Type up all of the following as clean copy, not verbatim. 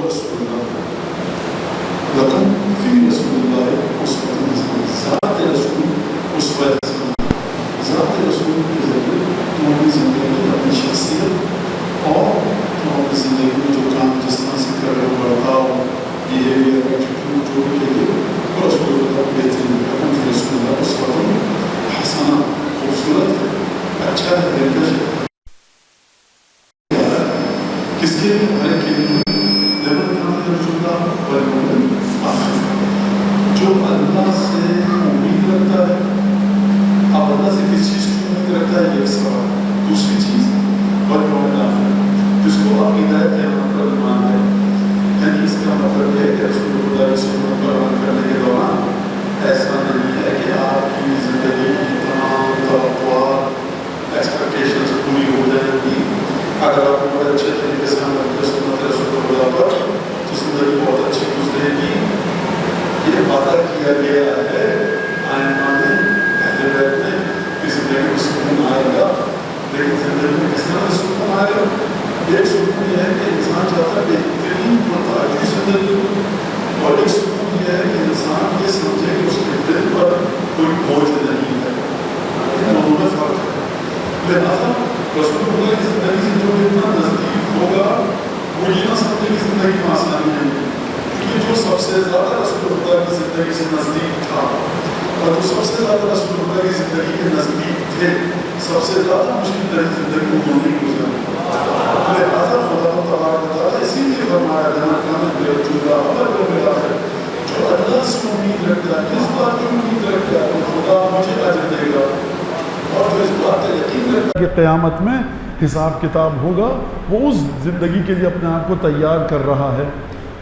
رسول اللہ لکم فی رسول اللہ اسوۃ حسنہ، ذات رسول اسوۃ حسنہ، ذات رسول کے ذریعے تم اپنی زندگی میں اپنی شخصیت اور تم اپنی زندگی میں جو کام جس طرح سے کر رہے ہو، برتاؤ، بیہیویئر، ایٹیٹیوڈ، جو بھی کہیے رسول اللہ بہترین، لکم فی رسول اللہ اسوۃ حسنہ، خوبصورت ہے، اچھا ہے، دلکش ہے، کس کے لیے؟ ہر ایک کے لیے، لمن کان یرجو اللہ والیوم الآخر، جو اللہ سے امید رکھتا ہے۔ اب اللہ سے کس چیز کی امید رکھتا ہے؟ یہ سوال۔ دوسری چیز والیوم الآخر، جس کو عقیدہ قیامت پر ایمان ہے، یعنی اس کا مطلب ہے کہ رسول اللہ کی سنت پر عمل کرنے کے دوران ایسا نہیں ہے کہ آپ کی زندگی کی تمام توقعات، ایکسپیکٹیشنز پوری ہو جائیں گی۔ اگر آپ کو بڑے اچھے طریقے سے عمل کریں سنت رسول اللہ پر تو زندگی بہت اچھی گزرے گی۔ یہ وعدہ کیا گیا ہے آئمہ نے، اہل بیت نے، کہ زندگی میں سکون آئے گا، لیکن زندگی میں کس طرح سے سکون آئے گا؟ ایک سکون یہ ہے کہ انسان چاہتا ہے بہترین پرتعالی زندگی ہو، اور ایک سکون یہ ہے کہ انسان یہ سمجھے کہ اس کے دل پر کوئی بوجھ نہیں ہے۔ دونوں میں فرق ہے۔ لہٰذا رسول اللہ کی زندگی سے جو اتنا نزدیک ہوگا وہ یہ نہ سمجھے کہ زندگی میں آسانی نہیں ہے، کیونکہ جو سب سے زیادہ رسول اللہ کی زندگی سے نزدیک تھا اور جو سب سے زیادہ رسول اللہ کی زندگی کے نزدیک تھے، سب سے زیادہ مشکل ترین زندگی کو انہوں نے گزاری۔ لہٰذا خدا تبارک و تعالیٰ اسی لیے فرمایا لمن کان یرجو اللہ والیوم الآخر، جو اللہ سے امید رکھتا ہے، کس بات کی امید رکھتا ہے؟ خدا مجھے اجر دے گا، اور جو اس بات کا یقین رکھتا ہے کہ قیامت میں حساب کتاب ہوگا، وہ اس زندگی کے لیے اپنے آپ کو تیار کر رہا ہے۔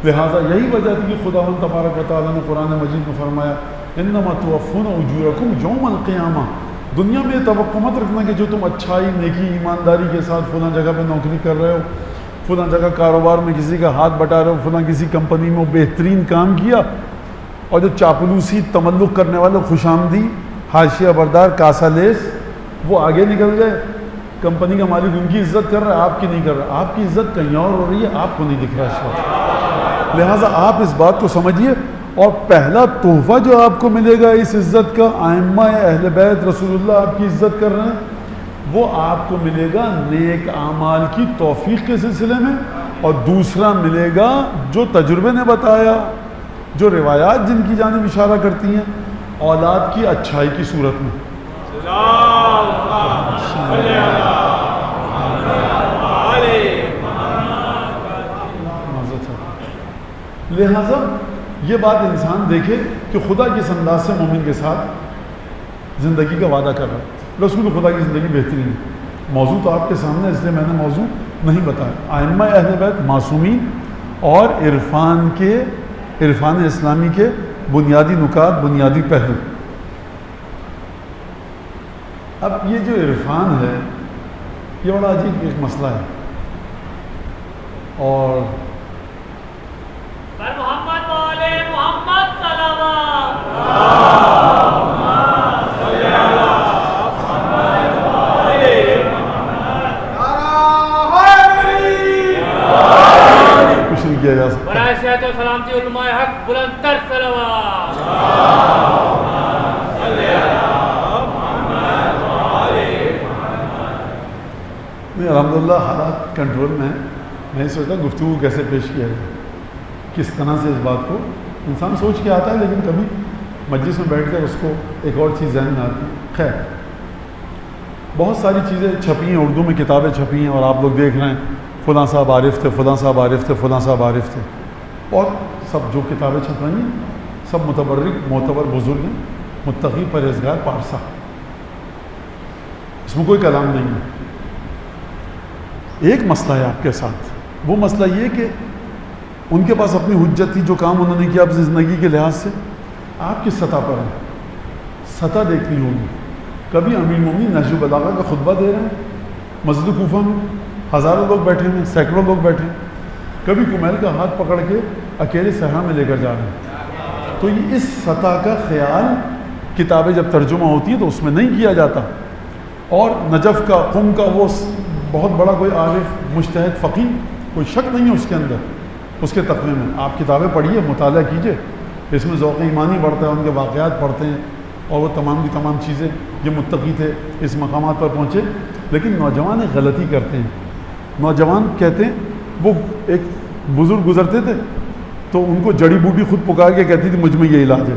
لہٰذا یہی وجہ تھی کہ خداوند تبارک و تعالیٰ نے قرآن مجید میں فرمایا انما توفون اجورکم یوم القیامہ، دنیا میں یہ توقع مت رکھنا کہ جو تم اچھائی، نیکی، ایمانداری کے ساتھ فلاں جگہ پہ نوکری کر رہے ہو، فلاں جگہ کاروبار میں کسی کا ہاتھ بٹا رہے ہو، فلاں کسی کمپنی میں بہترین کام کیا، اور جو چاپلوسی، تملق کرنے والے، خوش آمدی، حاشیہ بردار، کاسا لیس، وہ آگے نکل گئے۔ کمپنی کا مالک ان کی عزت کر رہا ہے، آپ کی نہیں کر رہا، آپ کی عزت کہیں اور ہو رہی ہے، آپ کو نہیں دکھ رہا اس وقت۔ لہٰذا آپ اس بات کو سمجھیے، اور پہلا تحفہ جو آپ کو ملے گا اس عزت کا، آئمہ اہل بیت رسول اللہ آپ کی عزت کر رہے ہیں، وہ آپ کو ملے گا نیک اعمال کی توفیق کے سلسلے میں، اور دوسرا ملے گا جو تجربے نے بتایا، جو روایات جن کی جانب اشارہ کرتی ہیں، اولاد کی اچھائی کی صورت میں۔ لہٰذا یہ بات انسان دیکھے کہ خدا کس انداز سے مومن کے ساتھ زندگی کا وعدہ کر رہا ہے۔ رسول خدا کی زندگی بہترین ہے۔ موضوع تو آپ کے سامنے، اس لیے میں نے موضوع نہیں بتایا۔ ائمہ اہل بیت معصومین اور عرفان اسلامی کے بنیادی نکات، بنیادی پہلو۔ اب یہ جو عرفان ہے یہ بڑا عجیب ایک مسئلہ ہے، اور کچھ نہیں کیا جا سکتا۔ برائے صحت و سلامتی علماء حق بلند تر صلوات۔ نہیں، الحمدللہ حالات کنٹرول میں ہیں۔ میں سوچتا گفتگو کیسے پیش کیا جائے، کس طرح سے اس بات کو انسان سوچ کے آتا ہے، لیکن کبھی مجلس میں بیٹھ کر اس کو ایک اور چیز ذہن میں آتی ہے۔ خیر، بہت ساری چیزیں چھپی ہیں، اردو میں کتابیں چھپی ہیں، اور آپ لوگ دیکھ رہے ہیں فلاں صاحب عارف تھے، فلاں صاحب عارف تھے، فلاں صاحب عارف تھے، اور سب جو کتابیں چھپ رہی ہیں سب متبرک معتبر بزرگ ہیں، متقی پرہیزگار پارسا، اس میں کوئی کلام نہیں ہے۔ ایک مسئلہ ہے آپ کے ساتھ، وہ مسئلہ یہ کہ ان کے پاس اپنی حجت تھی، جو کام انہوں نے کیا اپنی زندگی کے لحاظ سے۔ آپ کس سطح پر ہیں؟ سطح دیکھنی ہوگی۔ کبھی امیر المومنین نہج البلاغہ کا خطبہ دے رہے ہیں مسجد کوفہ میں، ہزاروں لوگ بیٹھے ہیں، سینکڑوں لوگ بیٹھے ہیں، کبھی کمیل کا ہاتھ پکڑ کے اکیلے صحرا میں لے کر جا رہے ہیں۔ تو یہ اس سطح کا خیال کتابیں جب ترجمہ ہوتی ہیں تو اس میں نہیں کیا جاتا۔ اور نجف کا، قم کا وہ بہت بڑا کوئی عارف، مجتہد، فقیہ، کوئی شک نہیں ہے اس کے اندر، اس کے تقوی میں آپ کتابیں پڑھیے، مطالعہ کیجیے، اس میں ذوق ایمانی بڑھتا ہے، ان کے واقعات پڑھتے ہیں، اور وہ تمام کی تمام چیزیں، یہ متقی تھے، اس مقامات پر پہنچے۔ لیکن نوجوان ایک غلطی کرتے ہیں، نوجوان کہتے ہیں، وہ ایک بزرگ گزرتے تھے تو ان کو جڑی بوٹی خود پکار کے کہتی تھی مجھ میں یہ علاج ہے،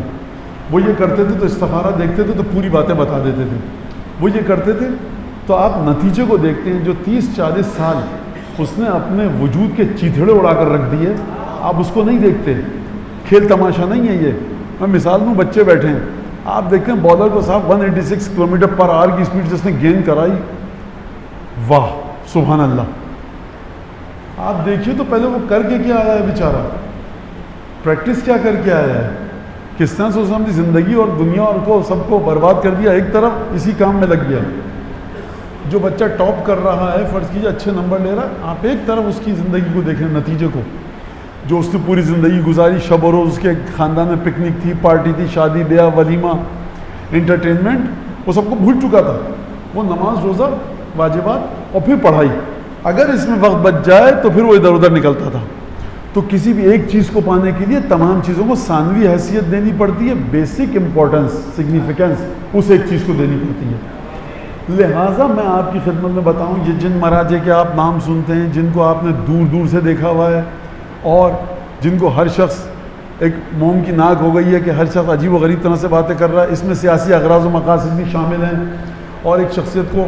وہ یہ کرتے تھے تو استخارہ دیکھتے تھے تو پوری باتیں بتا دیتے تھے، وہ یہ کرتے تھے تو آپ نتیجے کو دیکھتے ہیں۔ جو 30-40 سال اس نے اپنے وجود کے چیتھڑے اڑا کر رکھ دیے، آپ اس کو نہیں دیکھتے، کھیل تماشا نہیں ہے یہ۔ میں مثال دوں، بچے بیٹھے ہیں، آپ دیکھتے ہیں بالر کو صاحب 186 کلومیٹر پر آور کی اسپیڈ جس نے گیند کرائی، واہ سبحان اللہ۔ آپ دیکھیے تو پہلے وہ کر کے کیا آیا ہے بیچارہ، پریکٹس کیا کر کے آیا ہے، کس طرح سے اس نے اپنی زندگی اور دنیا اور کو سب کو برباد کر دیا، ایک طرف اسی کام میں لگ گیا۔ جو بچہ ٹاپ کر رہا ہے، فرض کیجیے اچھے نمبر لے رہا ہے، آپ ایک طرف اس کی زندگی کو دیکھیں، نتیجے کو، جو اس نے پوری زندگی گزاری، شب و روز اس کے خاندان میں پکنک تھی، پارٹی تھی، شادی بیاہ، ولیمہ، انٹرٹینمنٹ، وہ سب کو بھول چکا تھا۔ وہ نماز، روزہ، واجبات اور پھر پڑھائی، اگر اس میں وقت بچ جائے تو پھر وہ ادھر ادھر نکلتا تھا۔ تو کسی بھی ایک چیز کو پانے کے لیے تمام چیزوں کو ثانوی حیثیت دینی پڑتی ہے، بیسک امپورٹنس، سگنیفیکنس اس ایک چیز کو دینی پڑتی ہے۔ لہٰذا میں آپ کی خدمت میں بتاؤں، یہ جن مراجع کے آپ نام سنتے ہیں، جن کو آپ نے دور دور سے دیکھا ہوا ہے، اور جن کو ہر شخص ایک موم کی ناک ہو گئی ہے کہ ہر شخص عجیب و غریب طرح سے باتیں کر رہا ہے، اس میں سیاسی اغراض و مقاصد بھی شامل ہیں، اور ایک شخصیت کو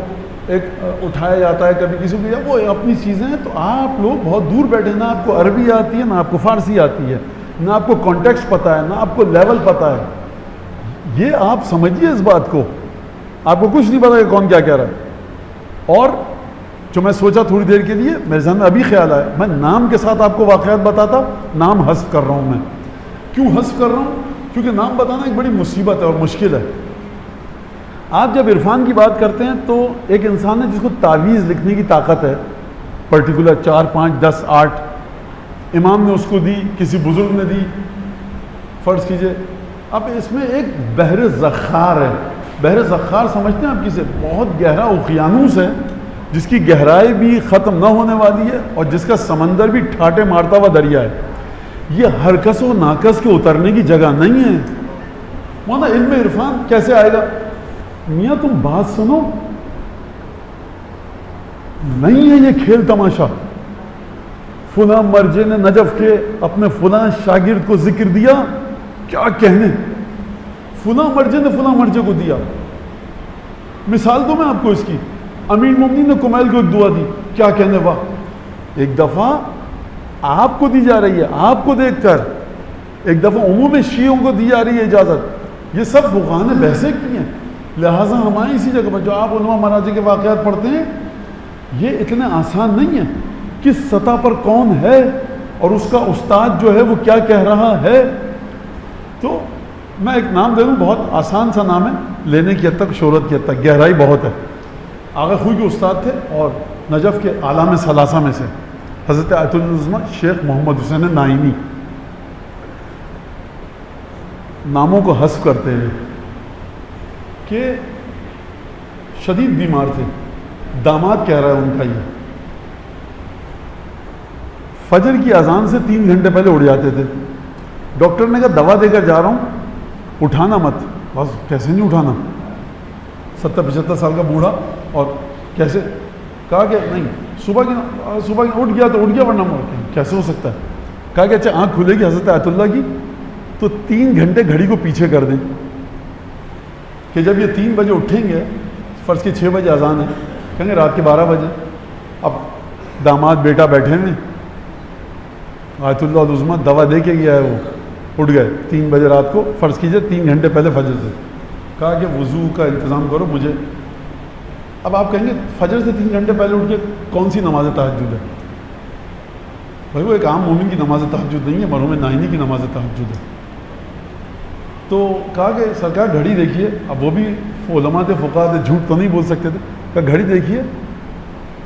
ایک اٹھایا جاتا ہے کبھی کسی کو، وہ اپنی چیزیں ہیں۔ تو آپ لوگ بہت دور بیٹھے، نہ آپ کو عربی آتی ہے، نہ آپ کو فارسی آتی ہے، نہ آپ کو کانٹیکسٹ پتہ ہے، نہ آپ کو لیول پتہ ہے۔ یہ آپ سمجھیے اس بات کو، آپ کو کچھ نہیں پتا کہ کون کیا کہہ رہا ہے۔ اور جو میں سوچا تھوڑی دیر کے لیے، میرے ذہن میں ابھی خیال آیا، میں نام کے ساتھ آپ کو واقعات بتاتا، نام حذف کر رہا ہوں۔ میں کیوں حذف کر رہا ہوں؟ کیونکہ نام بتانا ایک بڑی مصیبت ہے اور مشکل ہے۔ آپ جب عرفان کی بات کرتے ہیں تو ایک انسان ہے جس کو تعویذ لکھنے کی طاقت ہے، پرٹیکولر 4، 5، 10، 8 امام نے اس کو دی، کسی بزرگ نے دی، فرض کیجئے۔ اب اس میں ایک بحر زخار ہے، بحر زخار سمجھتے ہیں آپ کسے؟ بہت گہرا اوقیانوس ہے، جس کی گہرائی بھی ختم نہ ہونے والی ہے، اور جس کا سمندر بھی ٹھاٹے مارتا ہوا دریا ہے۔ یہ ہرکس و ناکس کے اترنے کی جگہ نہیں ہے۔ مولانا علم عرفان کیسے آئے گا؟ میاں تم بات سنو، نہیں ہے یہ کھیل تماشا۔ فلاں مرجع نے نجف کے اپنے فلاں شاگرد کو ذکر دیا، کیا کہنے، فلاں مرجع نے فلاں مرجع کو دیا۔ مثال دوں میں آپ کو اس کی، امیر المومنین نے کمیل کو ایک دعا دی، کیا کہنے، واہ۔ ایک دفعہ آپ کو دی جا رہی ہے، آپ کو دیکھ کر، ایک دفعہ عموم شیعوں کو دی جا رہی ہے اجازت۔ یہ سب فقہاء نے بحثیں کی ہیں۔ لہٰذا ہمارے اسی جگہ پر جو آپ علماء مراجع کے واقعات پڑھتے ہیں، یہ اتنے آسان نہیں ہے۔ کس سطح پر کون ہے اور اس کا استاد جو ہے وہ کیا کہہ رہا ہے۔ تو میں ایک نام دے دوں، بہت آسان سا نام ہے، لینے کی حد تک، شہرت کی حد تک، گہرائی بہت ہے۔ آغا خوئی کے استاد تھے اور نجف کے اعلام ثلاثہ میں سے حضرت آیت العظمیٰ شیخ محمد حسین نائینی۔ ناموں کو حذف کرتے ہیں کہ شدید بیمار تھے، داماد کہہ رہا ہے ان کا، یہ فجر کی اذان سے 3 گھنٹے پہلے اٹھ جاتے تھے۔ ڈاکٹر نے کہا دوا دے کر جا رہا ہوں، اٹھانا مت۔ بس کیسے نہیں اٹھانا، 70-75 سال کا بوڑھا، اور کیسے؟ کہا کہ نہیں، صبح کی اٹھ گیا تو اٹھ گیا، ورنہ کیسے ہو سکتا ہے؟ کہا کہ اچھا آنکھ کھلے گی حضرت آیت اللہ کی تو 3 گھنٹے گھڑی کو پیچھے کر دیں، کہ جب یہ 3 بجے اٹھیں گے، فرض کی 6 بجے اذان ہے، کہیں گے رات کے 12 بجے۔ اب داماد بیٹا بیٹھے ہیں، آیت اللہ العظمیٰ دوا دے کے گیا ہے، وہ اٹھ گئے 3 بجے رات کو، فرض کیجئے 3 گھنٹے پہلے فجر سے۔ کہا کہ وضو کا انتظام کرو مجھے۔ اب آپ کہیں گے فجر سے 3 گھنٹے پہلے اٹھ کے کون سی نماز تہجد ہے؟ بھائی وہ ایک عام مومن کی نماز تہجد نہیں ہے، مرحوم نائینی کی نماز تہجد ہے۔ تو کہا کہ سرکار گھڑی دیکھیے، اب وہ بھی علماء تھے، فقہاء تھے، جھوٹ تو نہیں بول سکتے تھے۔ کہا گھڑی دیکھیے،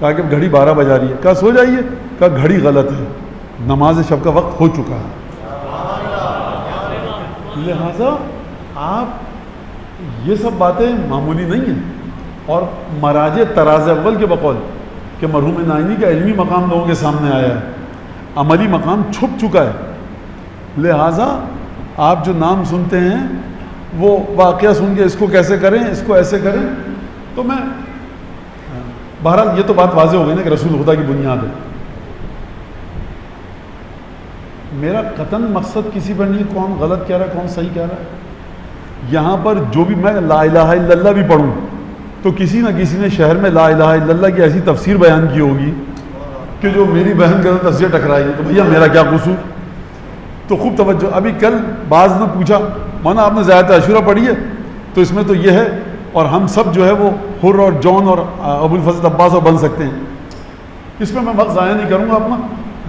کہا کہ گھڑی 12 بجا رہی ہے۔ کہا سو جائیے، کہا گھڑی غلط ہے، نماز شب کا وقت ہو چکا ہے۔ لہٰذا آپ یہ سب باتیں معمولی نہیں ہیں، اور مراجع طراز اول کے بقول کہ مرحوم نائینی کا علمی مقام لوگوں کے سامنے آیا ہے، عملی مقام چھپ چکا ہے. لہٰذا آپ جو نام سنتے ہیں وہ واقعہ سن کے اس کو کیسے کریں, اس کو ایسے کریں. تو میں بہرحال یہ تو بات واضح ہو گئی نا کہ رسول خدا کی بنیاد ہے. میرا قطعاً مقصد کسی پر نہیں کون غلط کہہ رہا ہے کون صحیح کہہ رہا ہے. یہاں پر جو بھی میں لا الہ الا اللہ بھی پڑھوں تو کسی نہ کسی نے شہر میں لا الہ الا اللہ کی ایسی تفسیر بیان کی ہوگی کہ جو میری بہن کے تفسیر ٹکرائی ہے. تو بھیا میرا کیا قصور. تو خوب توجہ. ابھی کل بعض نے پوچھا مولانا آپ نے زیادت عاشورہ پڑھی ہے, تو اس میں تو یہ ہے اور ہم سب جو ہے وہ حر اور جون اور ابو الفضل عباس اور بن سکتے ہیں. اس میں وقت ضائع نہیں کروں گا اپنا.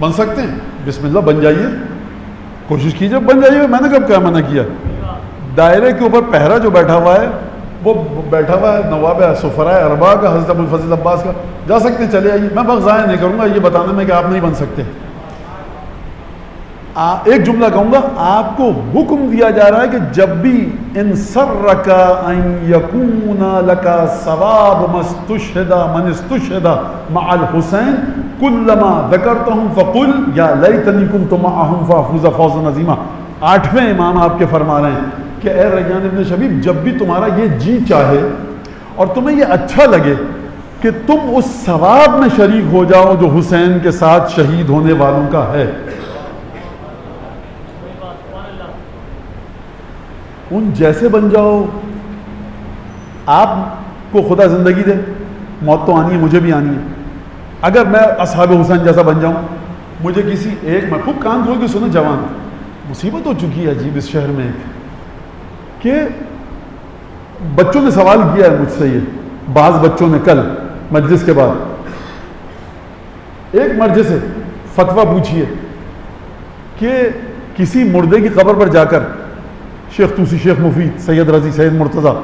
بن سکتے ہیں, بسم اللہ بن جائیے, کوشش کیجیے بن جائیے. میں نے کب کیا منع کیا. دائرے کے اوپر پہرا جو بیٹھا ہوا ہے وہ بیٹھا ہوا ہے نواب سفرائے اربعہ کا حضرت ابو الفضل عباس کا. جا سکتے ہیں چلے آئیے. میں وقت ضائع نہیں کروں گا یہ بتانے میں کہ آپ نہیں بن سکتے. ایک جملہ کہوں گا, آپ کو حکم دیا جا رہا ہے کہ جب بھی ان سرک ان یکون لک ثواب مستشہد من استشہد مع الحسین کلما ذکرتہم فقل یا لیتنی کنت معہم فافوز فوزا عظیما. 8ویں امام آپ کے فرما رہے ہیں کہ اے ریان ابن شبیب جب بھی تمہارا یہ جی چاہے اور تمہیں یہ اچھا لگے کہ تم اس ثواب میں شریک ہو جاؤ جو حسین کے ساتھ شہید ہونے والوں کا ہے, ان جیسے بن جاؤ. آپ کو خدا زندگی دے, موت تو آنی ہے, مجھے بھی آنی ہے. اگر میں اصحاب حسین جیسا بن جاؤں, مجھے کسی ایک میں خوب کان کھول کے سنو جوان, مصیبت ہو چکی ہے عجیب اس شہر میں کہ بچوں نے سوال کیا ہے مجھ سے, یہ بعض بچوں نے کل مجلس کے بعد ایک مرجع سے فتویٰ پوچھیے کہ کسی مردے کی قبر پر جا کر شیخ توسی, شیخ مفید, سید رضی, سید مرتضیٰ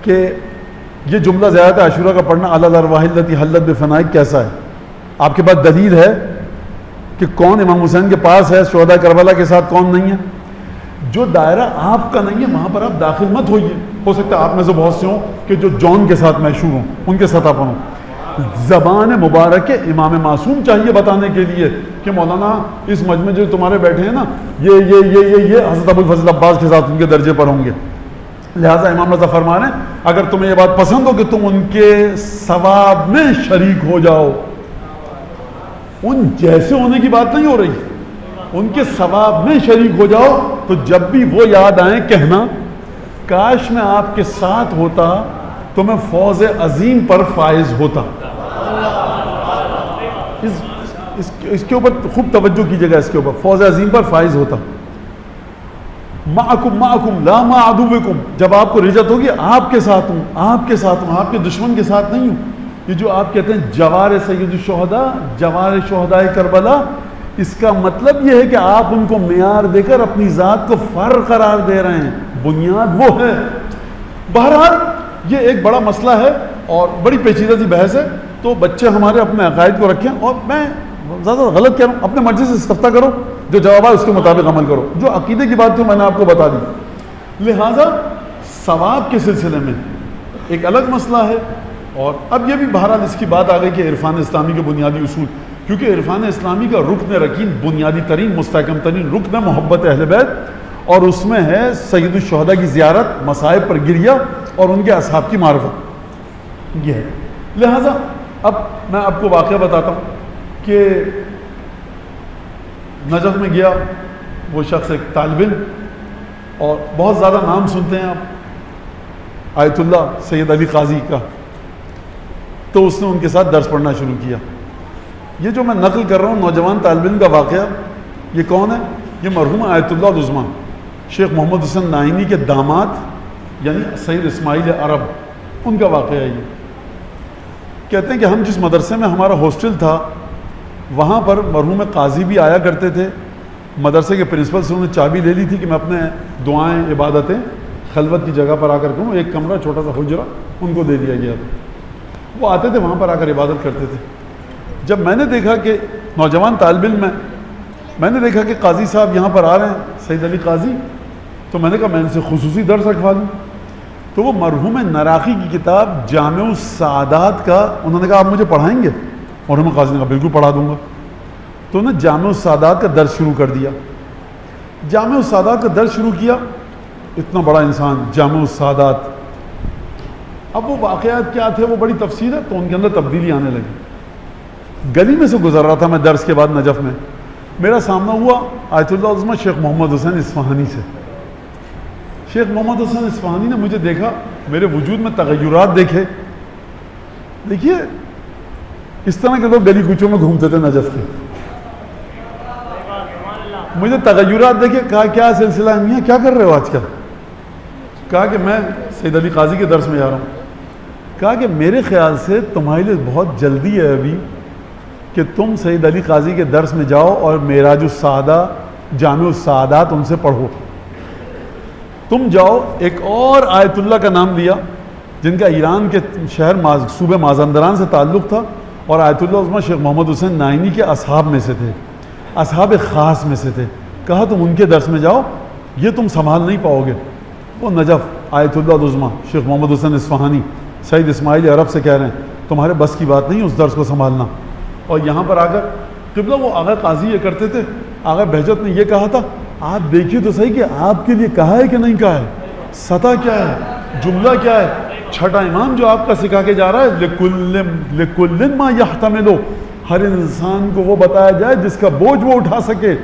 کہ یہ جملہ زیادت عاشورہ کا پڑھنا علی الارواح التی حلت بفناء کیسا ہے. آپ کے پاس دلیل ہے کہ کون امام حسین کے پاس ہے, شہداء کربلا کے ساتھ کون نہیں ہے. جو دائرہ آپ کا نہیں ہے وہاں پر آپ داخل مت ہوئیے. ہو سکتا ہے آپ میں سے بہت سے ہوں کہ جو جون کے ساتھ مشہور ہوں, ان کے ساتھ آپ ہوں. زبان مبارک امام معصوم چاہیے بتانے کے لیے کہ مولانا اس مجمع جو تمہارے بیٹھے ہیں نا یہ حضرت ابو الفضل عباس کے ساتھ ان کے درجے پر ہوں گے. لہٰذا امام رضا فرما رہے ہیں اگر تمہیں یہ بات پسند ہو کہ تم ان کے ثواب میں شریک ہو جاؤ, ان جیسے ہونے کی بات نہیں ہو رہی, ان کے ثواب میں شریک ہو جاؤ, تو جب بھی وہ یاد آئیں کہنا کاش میں آپ کے ساتھ ہوتا تو میں فوز عظیم پر فائز ہوتا. اس کے اوپر خوب توجہ کیجیے گا, اس کے اوپر فوز عظیم پر فائز ہوتا. معکم لا مع عدوکم, جب آپ کو رجت ہوگی آپ کے ساتھ ہوں, آپ کے ساتھ ہوں, آپ کے دشمن کے ساتھ نہیں ہوں. یہ جو آپ کہتے ہیں جوار سید الشہداء, جوار شہداء کربلا, اس کا مطلب یہ ہے کہ آپ ان کو معیار دے کر اپنی ذات کو فر قرار دے رہے ہیں. بنیاد وہ ہے. بہرحال یہ ایک بڑا مسئلہ ہے اور بڑی پیچیدہ سی بحث ہے, تو بچے ہمارے اپنے عقائد کو رکھیں, اور میں زیادہ غلط کہہ رہا ہوں, اپنے مرضی سے استفتاء کرو, جو جواب ہے اس کے مطابق عمل کرو. جو عقیدے کی بات تھی میں نے آپ کو بتا دی. لہٰذا ثواب کے سلسلے میں ایک الگ مسئلہ ہے. اور اب یہ بھی بہرحال اس کی بات آ گئی کہ عرفان اسلامی کے بنیادی اصول, کیونکہ عرفان اسلامی کا رکن رکین, بنیادی ترین مستحکم ترین رکن ہے محبت اہل بیت, اور اس میں ہے سید الشہداء کی زیارت, مصائب پر گریہ اور ان کے اصحاب کی معرفت. یہ ہے. لہٰذا اب میں آپ کو واقعہ بتاتا ہوں کہ نجف میں گیا, وہ شخص ایک طالب علم, اور بہت زیادہ نام سنتے ہیں آپ آیت اللہ سید علی قاضی کا, تو اس نے ان کے ساتھ درس پڑھنا شروع کیا. یہ جو میں نقل کر رہا ہوں نوجوان طالب علم کا واقعہ, یہ کون ہے؟ یہ مرحوم آیت اللہ العظمیٰ شیخ محمد حسن نائینی کے داماد یعنی سید اسماعیل عرب, ان کا واقعہ ہے. یہ کہتے ہیں کہ ہم جس مدرسے میں ہمارا ہاسٹل تھا وہاں پر مرحوم قاضی بھی آیا کرتے تھے. مدرسے کے پرنسپل سے انہوں نے چابی لے لی تھی کہ میں اپنے دعائیں عبادتیں خلوت کی جگہ پر آ کر کروں. ایک کمرہ چھوٹا سا حجرہ ان کو دے دیا گیا تھا, وہ آتے تھے وہاں پر آ کر عبادت کرتے تھے. جب میں نے دیکھا کہ نوجوان طالب علم میں نے دیکھا کہ قاضی صاحب یہاں پر آ رہے ہیں, سید علی قاضی, تو میں نے کہا میں ان سے خصوصی درس رکھوا لوں. تو وہ مرحوم نراقی کی کتاب جامع السعادات کا انہوں نے کہا آپ مجھے پڑھائیں گے؟ مرحوم قاضی نے کہا بالکل پڑھا دوں گا. تو نے جامع السادات کا درس شروع کر دیا. جامع السادات کا درس شروع کیا, اتنا بڑا انسان جامع السادات. اب وہ واقعات کیا تھے وہ بڑی تفصیل ہے, تو ان کے اندر تبدیلی آنے لگی. گلی میں سے گزر رہا تھا میں درس کے بعد نجف میں, میرا سامنا ہوا آیت اللہ عظمہ شیخ محمد حسین اصفہانی سے. شیخ محمد حسین اصفہانی نے مجھے دیکھا, میرے وجود میں تغیرات دیکھے. دیکھیے اس طرح کے لوگ گلی کوچوں میں گھومتے تھے نجف کے. مجھے تغیرات دیکھے, کہا کیا سلسلہ ہے میاں, کیا کر رہے ہو آج کل؟ کہا کہ میں سید علی قاضی کے درس میں جا رہا ہوں. کہا کہ میرے خیال سے تمہارے لیے بہت جلدی ہے ابھی کہ تم سید علی قاضی کے درس میں جاؤ اور معراج السعادہ جامع السعادات ان سے پڑھو. تم جاؤ. ایک اور آیت اللہ کا نام لیا جن کا ایران کے شہر صوبہ مازندران سے تعلق تھا, اور آیت اللہ عظمہ شیخ محمد حسین نائینی کے اصحاب میں سے تھے, اصحاب خاص میں سے تھے. کہا تم ان کے درس میں جاؤ, یہ تم سنبھال نہیں پاؤ گے. وہ نجف آیت اللہ عظمہ شیخ محمد حسین اصفہانی سعید اسماعیل عرب سے کہہ رہے ہیں تمہارے بس کی بات نہیں اس درس کو سنبھالنا. اور یہاں پر آ کر قبلہ وہ آغا قاضی یہ کرتے تھے, آغا بہجت نے یہ کہا تھا آپ دیکھیے تو صحیح کہ آپ کے لیے کہا ہے کہ نہیں کہا ہے, سطح کیا ہے, جملہ کیا ہے. چھٹا امام جو آپ کا سکھا کے جا رہا ہے لِكُلٍّ مَا يَحْتَمِلُ, ہر انسان کو وہ بتایا جائے جس کا بوجھ وہ اٹھا سکے.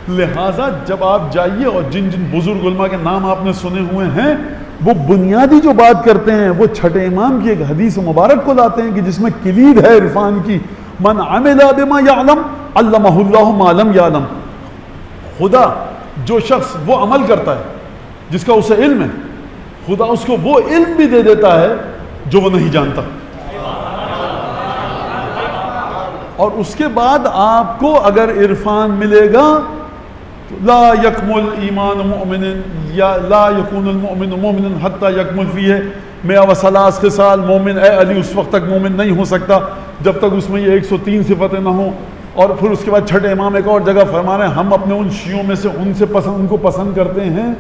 لہٰذا جب آپ جائیے اور جن جن بزرگ علماء کے نام آپ نے سنے ہوئے ہیں وہ بنیادی جو بات کرتے ہیں وہ چھٹے امام کی ایک حدیث مبارک کو لاتے ہیں کہ جس میں کلید ہے عرفان کی, من عمل بما يعلم علمہ اللہ ما لم يعلم. خدا جو شخص وہ عمل کرتا ہے جس کا اسے علم ہے, خدا اس کو وہ علم بھی دے دیتا ہے جو وہ نہیں جانتا. اور اس کے بعد آپ کو اگر عرفان ملے گا لا یکمل ایمان مؤمن یا لا یکون المؤمن مؤمن حتی یکمل فیہ مئہ و ثلاث خصال. مومن اے علی اس وقت تک مومن نہیں ہو سکتا جب تک اس میں یہ 103 صفتیں نہ ہوں. اور پھر اس کے بعد چھٹے امام ایک اور جگہ فرما رہے ہیں ہم اپنے ان شیعوں میں سے ان کو پسند کرتے ہیں,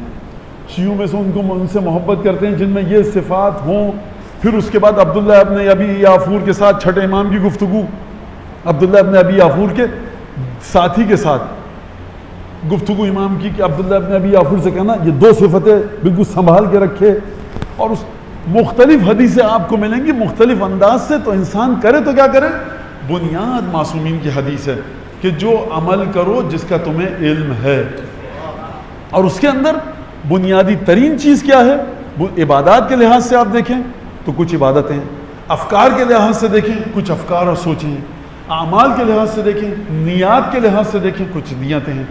شیعوں میں سے ان سے محبت کرتے ہیں جن میں یہ صفات ہوں. پھر اس کے بعد عبداللہ ابن ابی یافور کے ساتھ چھٹے امام کی گفتگو, عبداللہ ابن ابی یافور کے ساتھی کے ساتھ گفتگو امام کی کہ عبداللہ ابن ابی یافور سے کہنا یہ دو صفتیں بالکل سنبھال کے رکھے. اور اس مختلف حدیثیں آپ کو ملیں گی مختلف انداز سے. تو انسان کرے تو کیا کرے, بنیاد معصومین کی حدیث ہے کہ جو عمل کرو جس کا تمہیں علم ہے. اور اس کے اندر بنیادی ترین چیز کیا ہے, عبادات کے لحاظ سے آپ دیکھیں تو کچھ عبادتیں ہیں, افکار کے لحاظ سے دیکھیں کچھ افکار اور سوچیں ہیں, اعمال کے لحاظ سے دیکھیں, نیات کے لحاظ سے دیکھیں کچھ نیتیں ہیں.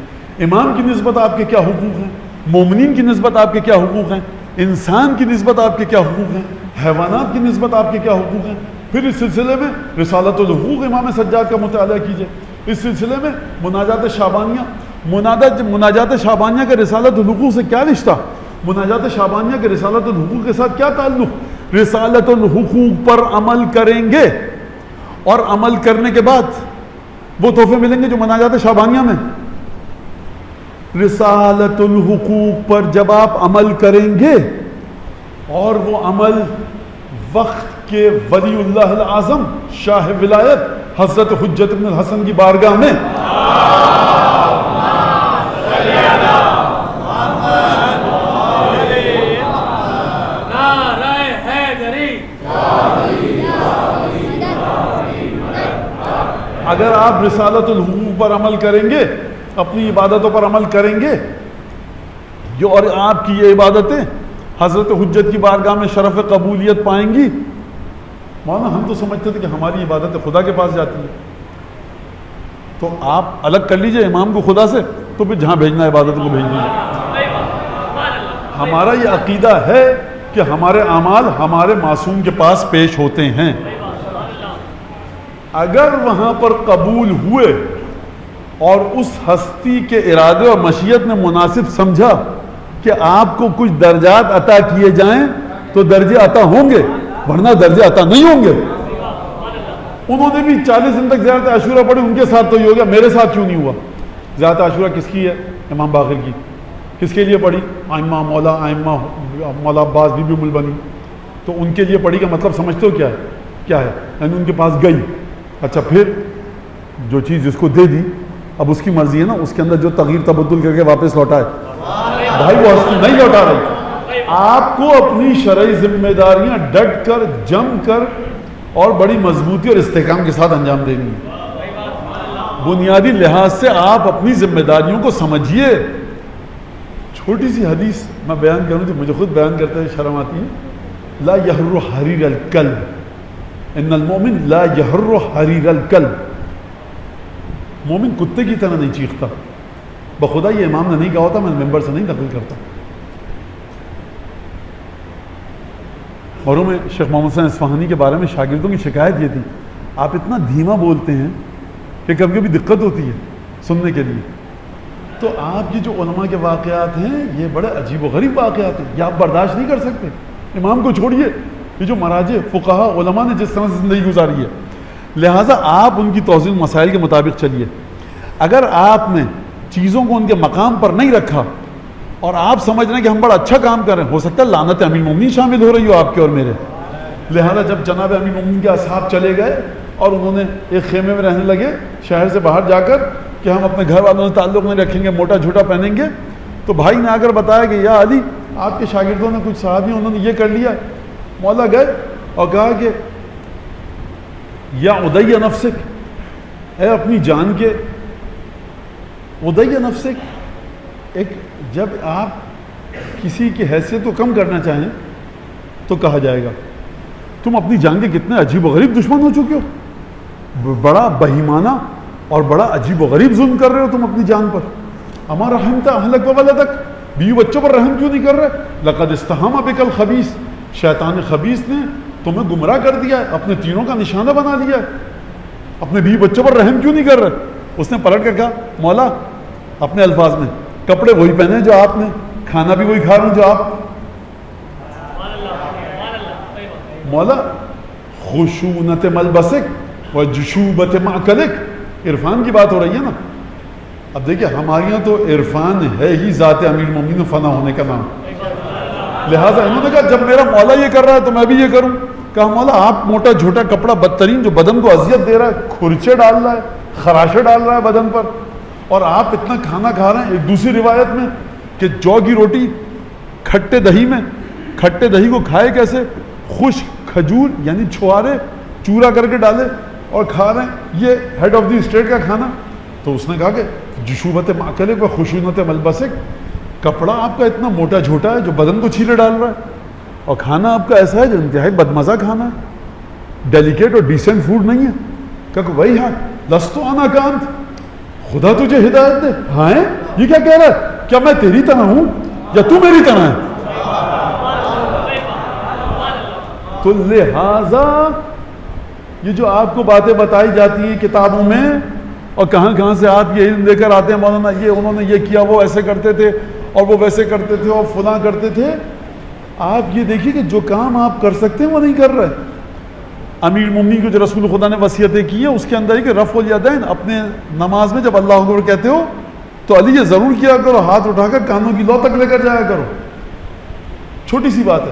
امام کی نسبت آپ کے کیا حقوق ہیں, مومنین کی نسبت آپ کے کیا حقوق ہیں, انسان کی نسبت آپ کے کیا حقوق ہیں, حیوانات کی نسبت آپ کے کیا حقوق ہیں. پھر اس سلسلے میں رسالت الحقوق امام سجاد کا مطالعہ کیجئے. اس سلسلے میں مناجات شعبانیہ, مناجات شعبانیہ کا رسالت الحقوق سے کیا رشتہ, مناجات شعبانیہ کے رسالت الحقوق کے ساتھ کیا تعلق. رسالت الحقوق پر عمل کریں گے اور عمل کرنے کے بعد وہ تحفے ملیں گے جو مناجات شعبانیہ میں. رسالت الحقوق پر جب آپ عمل کریں گے اور وہ عمل وقت کے ولی اللہ الاعظم شاہ ولایت حضرت حجت بن الحسن کی بارگاہ میں اگر آپ رسالت الحقوق پر عمل کریں گے, اپنی عبادتوں پر عمل کریں گے, جو اور آپ کی یہ عبادتیں حضرت حجت کی بارگاہ میں شرف قبولیت پائیں گی. مولانا ہم تو سمجھتے تھے کہ ہماری عبادت خدا کے پاس جاتی ہے, تو آپ الگ کر لیجئے امام کو خدا سے, تو پھر جہاں بھیجنا ہے عبادت کو بھیج دیجیے. ہمارا یہ عقیدہ ہے کہ ہمارے اعمال ہمارے معصوم کے پاس پیش ہوتے ہیں. اگر وہاں پر قبول ہوئے اور اس ہستی کے ارادے اور مشیت نے مناسب سمجھا کہ آپ کو کچھ درجات عطا کیے جائیں تو درجے عطا ہوں گے, ورنہ درجے عطا نہیں ہوں گے. انہوں نے بھی 40 دن تک زیارت عاشورہ پڑھی, ان کے ساتھ تو یہ ہو گیا, میرے ساتھ کیوں نہیں ہوا؟ زیارت عاشورہ کس کی ہے؟ امام باقر کی. کس کے لیے پڑھی؟ آئمہ مولا عباس بی بی ام البنین. تو ان کے لیے پڑھی کا مطلب سمجھتے ہو کیا ہے؟ کیا ہے؟ یعنی ان کے پاس گئی. اچھا پھر جو چیز جس کو دے دی اب اس کی مرضی ہے نا اس کے اندر جو تغیر تبدل کر کے واپس لوٹائے. بھائی وہ ہستی نہیں لوٹا رہی. آپ کو اپنی شرعی ذمہ داریاں ڈٹ کر جم کر اور بڑی مضبوطی اور استحکام کے ساتھ انجام دینی ہے. بنیادی لحاظ سے آپ اپنی ذمہ داریوں کو سمجھیے. چھوٹی سی حدیث میں بیان کروں جو مجھے خود بیان کرتے ہوئے شرم آتی ہے. لا یحر حریر الکلب ان المؤمن لا یحر حریر الکلب. مومن کتے کی طرح نہیں چیختا. بخدا یہ امام نے نہیں کہا ہوتا, میں ممبر سے نہیں نقل کرتا. مرحوم شیخ محمد حسین اصفہانی کے بارے میں شاگردوں کی شکایت یہ تھی, آپ اتنا دھیما بولتے ہیں کہ کبھی کبھی دقت ہوتی ہے سننے کے لیے. تو آپ کی جو علماء کے واقعات ہیں یہ بڑے عجیب و غریب واقعات ہیں, یہ آپ برداشت نہیں کر سکتے. امام کو چھوڑیے, یہ جو مراجع فقہا علماء نے جس طرح سے زندگی گزاری ہے, لہٰذا آپ ان کی توضیح مسائل کے مطابق چلیے. اگر آپ نے چیزوں کو ان کے مقام پر نہیں رکھا اور آپ سمجھ رہے ہیں کہ ہم بڑا اچھا کام کر رہے ہیں, ہو سکتا ہے لعنت امیر المومنین شامل ہو رہی ہو آپ کے اور میرے. لہٰذا جب جناب امیر المومنین کے اصحاب چلے گئے اور انہوں نے ایک خیمے میں رہنے لگے شہر سے باہر جا کر کہ ہم اپنے گھر والوں سے تعلق نہیں رکھیں گے, موٹا جھوٹا پہنیں گے, تو بھائی نے آ کر بتایا کہ یا علی آپ کے شاگردوں نے کچھ صحابی انہوں نے یہ کر لیا. مولا گئے اور کہا کہ یا ادی نفسک, اے اپنی جان کے ادی نفسک. ایک جب آپ کسی کی حیثیت کو کم کرنا چاہیں تو کہا جائے گا تم اپنی جان کے کتنے عجیب و غریب دشمن ہو چکے ہو, بڑا بہیمانہ اور بڑا عجیب و غریب ظلم کر رہے ہو تم اپنی جان پر. اما رحمت اہلک و ولدک, بیوی بچوں پر رحم کیوں نہیں کر رہے؟ لقد استحام بک الخبیث, شیطان خبیث نے تمہیں گمراہ کر دیا ہے, اپنے تینوں کا نشانہ بنا لیا ہے, اپنے بیوی بچوں پر رحم کیوں نہیں کر رہے؟ اس نے پلٹ کر کہا مولا اپنے الفاظ میں کپڑے وہی پہنے جو آپ نے, کھانا بھی وہی کھا رہا ہوں جو آپ. مولا خشونت ملبسک و جشوبت معقلک, عرفان کی بات ہو رہی ہے نا. اب دیکھیں ہمارے یہاں تو عرفان ہے ہی ذات امیر المومنین فنا ہونے کا نام. لہٰذا انہوں نے کہا جب میرا مولا یہ کر رہا ہے تو میں بھی یہ کروں. کہا مولا آپ موٹا جھوٹا کپڑا بدترین جو بدن کو اذیت دے رہا ہے, کھرچے ڈال رہا ہے, خراشے ڈال رہا ہے بدن پر, اور آپ اتنا کھانا کھا رہے ہیں. ایک دوسری روایت میں کہ جو کی روٹی کھٹے دہی میں, کھٹے دہی کو کھائے کیسے, خشک کھجور یعنی چھوارے چورا کر کے ڈالے اور کھا رہے ہیں, یہ ہیڈ آف دی اسٹیٹ کا کھانا. تو اس نے کہا کہ جشوبت معقلک و خشونت ملبسک, کپڑا آپ کا اتنا موٹا جھوٹا ہے جو بدن کو چھیلے ڈال رہا ہے, اور کھانا آپ کا ایسا ہے جو انتہائی بدمزہ کھانا ہے, ڈیلیکیٹ اور ڈیسنٹ فوڈ نہیں ہے. کہ وہی ہاں لستو انا کانت, خدا تجھے ہدایت دے. ہاں یہ کیا کہہ رہا ہے, کیا میں تیری طرح ہوں یا تو میری طرح ہے؟ تو لہذا یہ جو آپ کو باتیں بتائی جاتی ہیں کتابوں میں, اور کہاں کہاں سے آپ یہ علم لے کر آتے ہیں, مولانا یہ انہوں نے یہ کیا, وہ ایسے کرتے تھے اور وہ ویسے کرتے تھے اور فلاں کرتے تھے. آپ یہ دیکھیے کہ جو کام آپ کر سکتے ہیں وہ نہیں کر رہے. امیر المومنین کو جو رسول خدا نے وصیتیں کی ہیں اس کے اندر ہی کہ رفع الیدین, اپنے نماز میں جب اللہ اکبر کہتے ہو تو علی یہ ضرور کیا کرو, ہاتھ اٹھا کر کانوں کی لو تک لے کر جایا کرو. چھوٹی سی بات ہے.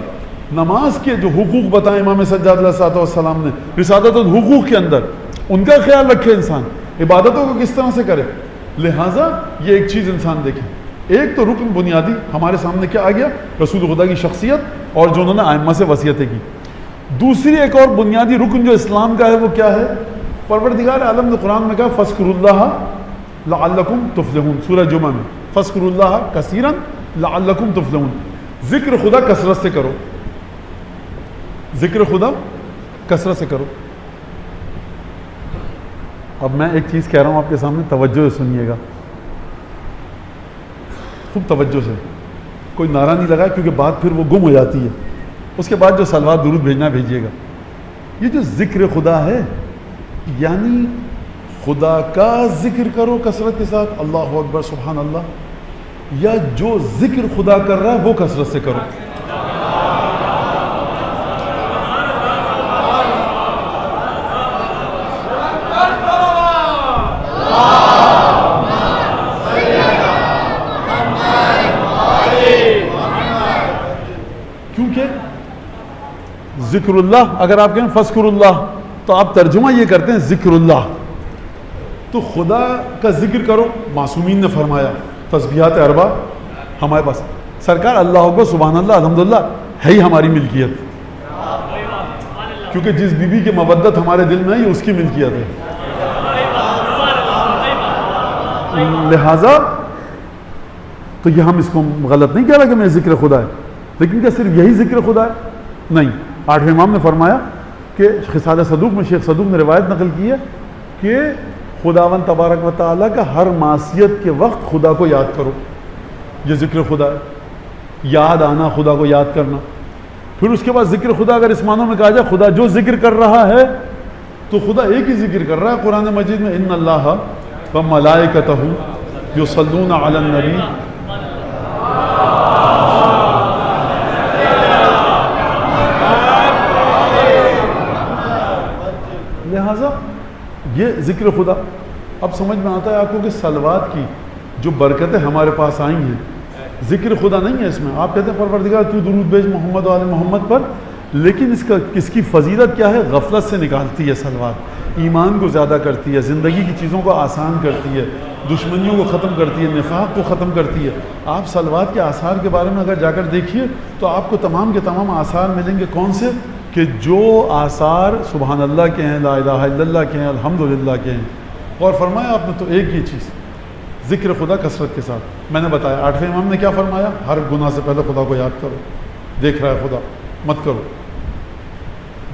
نماز کے جو حقوق بتائے امام سجاد علیہ السلام نے رسالت الحقوق کے اندر, ان کا خیال رکھے انسان, عبادتوں کو کس طرح سے کرے. لہٰذا یہ ایک چیز انسان دیکھیں, ایک تو رکن بنیادی ہمارے سامنے کیا آ گیا, رسول خدا کی شخصیت اور جو انہوں نے ائمہ سے وصیتیں کی. دوسری ایک اور بنیادی رکن جو اسلام کا ہے وہ کیا ہے, پروردگار عالم نے قرآن میں کہا فاذکروا اللہ لعلکم تفلحون, سورہ جمعہ میں فاذکروا اللہ کثیرا لعلکم تفلحون. ذکر خدا کثرت سے کرو, ذکر خدا کثرت سے کرو. اب میں ایک چیز کہہ رہا ہوں آپ کے سامنے, توجہ سے سنیے گا, خوب توجہ سے, کوئی نعرہ نہیں لگا کیونکہ بات پھر وہ گم ہو جاتی ہے. اس کے بعد جو صلوات درود بھیجنا بھیجیے گا. یہ جو ذکر خدا ہے یعنی خدا کا ذکر کرو کثرت کے ساتھ, اللہ اکبر سبحان اللہ, یا جو ذکر خدا کر رہا ہے وہ کثرت سے کرو. ذکر اللہ, اگر آپ کہیں فذکر اللہ تو آپ ترجمہ یہ کرتے ہیں ذکر اللہ, تو خدا کا ذکر کرو. معصومین نے فرمایا تسبیحات اربع ہمارے پاس. سرکار اللہ اکبر سبحان اللہ الحمدللہ ہے ہی ہماری ملکیت, کیونکہ جس بیوی کی مودت ہمارے دل میں ہے اس کی ملکیت ہے. لہٰذا تو یہ ہم اس کو غلط نہیں کہہ رہا کہ میں ذکر خدا ہے, لیکن کیا صرف یہی ذکر خدا ہے؟ نہیں. آٹھویں امام نے فرمایا کہ خصال صدوق میں شیخ صدوق نے روایت نقل کی ہے کہ خداوند تبارک و تعالیٰ کا ہر معصیت کے وقت خدا کو یاد کرو, یہ ذکر خدا ہے. یاد آنا, خدا کو یاد کرنا. پھر اس کے بعد ذکر خدا اگر اس معنوں میں کہا جائے خدا جو ذکر کر رہا ہے تو خدا ایک ہی ذکر کر رہا ہے. قرآن مجید میں ان اللہ و ملائکتہ یصلون علی النبی, لہذا یہ ذکر خدا. اب سمجھ میں آتا ہے آپ کو کہ صلوات کی جو برکتیں ہمارے پاس آئی ہیں, ذکر خدا نہیں ہے اس میں. آپ کہتے ہیں پروردگار تو درود بھیج محمد و آل محمد پر, لیکن اس کی فضیلت کیا ہے؟ غفلت سے نکالتی ہے صلوات, ایمان کو زیادہ کرتی ہے, زندگی کی چیزوں کو آسان کرتی ہے, دشمنیوں کو ختم کرتی ہے, نفاق کو ختم کرتی ہے. آپ صلوات کے آثار کے بارے میں اگر جا کر دیکھیے تو آپ کو تمام کے تمام آثار ملیں گے. کون سے؟ کہ جو آثار سبحان اللہ کے ہیں, لا الہ الا اللہ کے ہیں, الحمدللہ کے ہیں. اور فرمایا آپ نے تو ایک ہی چیز ذکر خدا کثرت کے ساتھ. میں نے بتایا آٹھویں امام نے کیا فرمایا, ہر گناہ سے پہلے خدا کو یاد کرو, دیکھ رہا ہے خدا, مت کرو.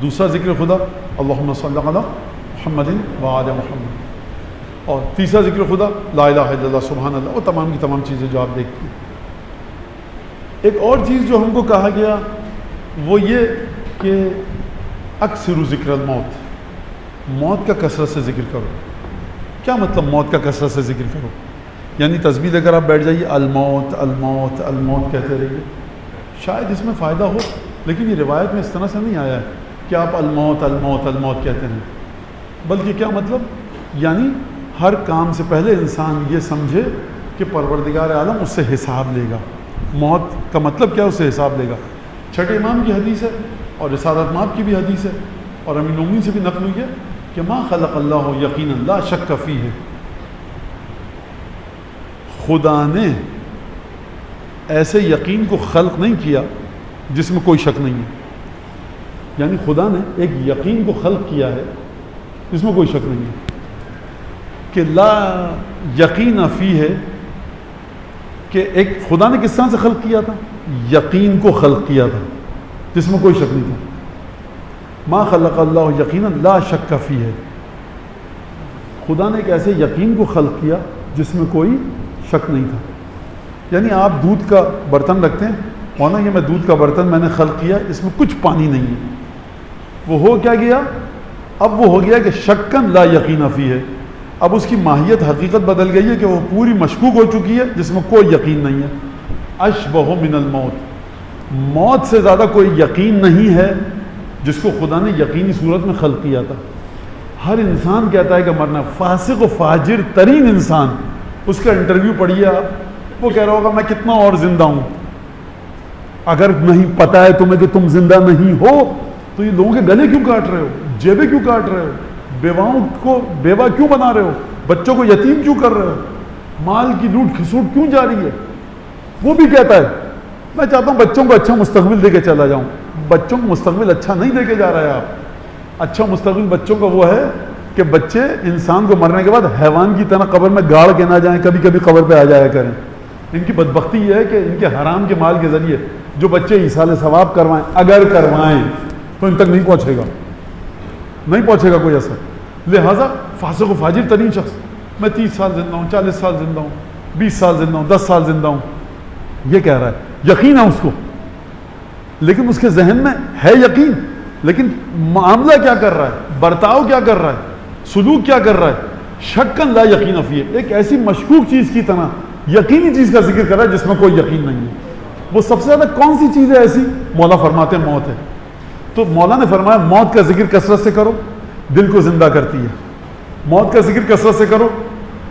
دوسرا ذکر خدا اللہم صلی علی محمد و آل محمد. اور تیسرا ذکر خدا لا الہ الا اللہ سبحان اللہ. وہ تمام کی تمام چیزیں جو آپ دیکھتے ہیں. ایک اور چیز جو ہم کو کہا گیا وہ یہ کہ اکثر ذکر الموت, موت کا کثرت سے ذکر کرو. کیا مطلب موت کا کثرت سے ذکر کرو؟ یعنی تسبیح لے کر آپ بیٹھ جائیے الموت الموت الموت کہتے رہیے. شاید اس میں فائدہ ہو, لیکن یہ روایت میں اس طرح سے نہیں آیا ہے کہ آپ الموت الموت الموت کہتے ہیں. بلکہ کیا مطلب, یعنی ہر کام سے پہلے انسان یہ سمجھے کہ پروردگار عالم اس سے حساب لے گا. موت کا مطلب کیا؟ اس سے حساب لے گا. چھٹے امام کی حدیث ہے اور رسالت ماب کی بھی حدیث ہے اور امین المومنین سے بھی نقل ہوئی ہے کہ ما خلق اللہ یقینا لا شک فیہ, خدا نے ایسے یقین کو خلق نہیں کیا جس میں کوئی شک نہیں ہے. یعنی خدا نے ایک یقین کو خلق کیا ہے جس میں کوئی شک نہیں ہے. کہ لا یقین فیہ, کہ ایک خدا نے کس طرح سے خلق کیا تھا؟ یقین کو خلق کیا تھا جس میں کوئی شک نہیں تھا. ما خلق اللہ یقینا لا شک فیہ, خدا نے ایک ایسے یقین کو خلق کیا جس میں کوئی شک نہیں تھا. یعنی آپ دودھ کا برتن رکھتے ہیں, ہونا یہ میں دودھ کا برتن میں نے خلق کیا, اس میں کچھ پانی نہیں ہے. وہ ہو کیا گیا؟ اب وہ ہو گیا کہ شکن لا یقین فیہ. اب اس کی ماہیت حقیقت بدل گئی ہے کہ وہ پوری مشکوک ہو چکی ہے جس میں کوئی یقین نہیں ہے. اشبہ من الموت, موت سے زیادہ کوئی یقین نہیں ہے جس کو خدا نے یقینی صورت میں خلق کیا تھا. ہر انسان کہتا ہے کہ مرنا, فاسق و فاجر ترین انسان, اس کا انٹرویو پڑھیے آپ, وہ کہہ رہا ہوگا میں کتنا اور زندہ ہوں. اگر نہیں پتہ ہے تمہیں کہ تم زندہ نہیں ہو تو یہ لوگوں کے گلے کیوں کاٹ رہے ہو, جیبیں کیوں کاٹ رہے ہو, بیواؤں کو بیوہ کیوں بنا رہے ہو, بچوں کو یتیم کیوں کر رہے ہو, مال کی لوٹ کھسوٹ کیوں جاری ہے. وہ بھی کہتا ہے میں چاہتا ہوں بچوں کو اچھا مستقبل دے کے چلا جاؤں. بچوں کو مستقبل اچھا نہیں دے کے جا رہا ہے آپ. اچھا مستقبل بچوں کا وہ ہے کہ بچے انسان کو مرنے کے بعد حیوان کی طرح قبر میں گاڑ کے نہ جائیں, کبھی کبھی قبر پہ آ جایا کریں. ان کی بدبختی یہ ہے کہ ان کے حرام کے مال کے ذریعے جو بچے ایصال ثواب کروائیں, اگر کروائیں تو ان تک نہیں پہنچے گا, نہیں پہنچے گا کوئی اثر. لہٰذا فاسق و فاجر ترین شخص, میں 30 سال زندہ ہوں, 40 سال زندہ ہوں, 20 سال زندہ ہوں, 10 سال زندہ ہوں, یہ کہہ رہا ہے. یقین ہے اس کو, لیکن اس کے ذہن میں ہے یقین, لیکن معاملہ کیا کر رہا ہے, برتاؤ کیا کر رہا ہے, سلوک کیا کر رہا ہے, شکن لا یقین فیہ, ایک ایسی مشکوک چیز کی طرح یقینی چیز کا ذکر کر رہا ہے جس میں کوئی یقین نہیں ہے. وہ سب سے زیادہ کون سی چیز ہے ایسی؟ مولا فرماتے ہیں موت ہے. تو مولا نے فرمایا موت کا ذکر کثرت سے کرو, دل کو زندہ کرتی ہے. موت کا ذکر کثرت سے کرو,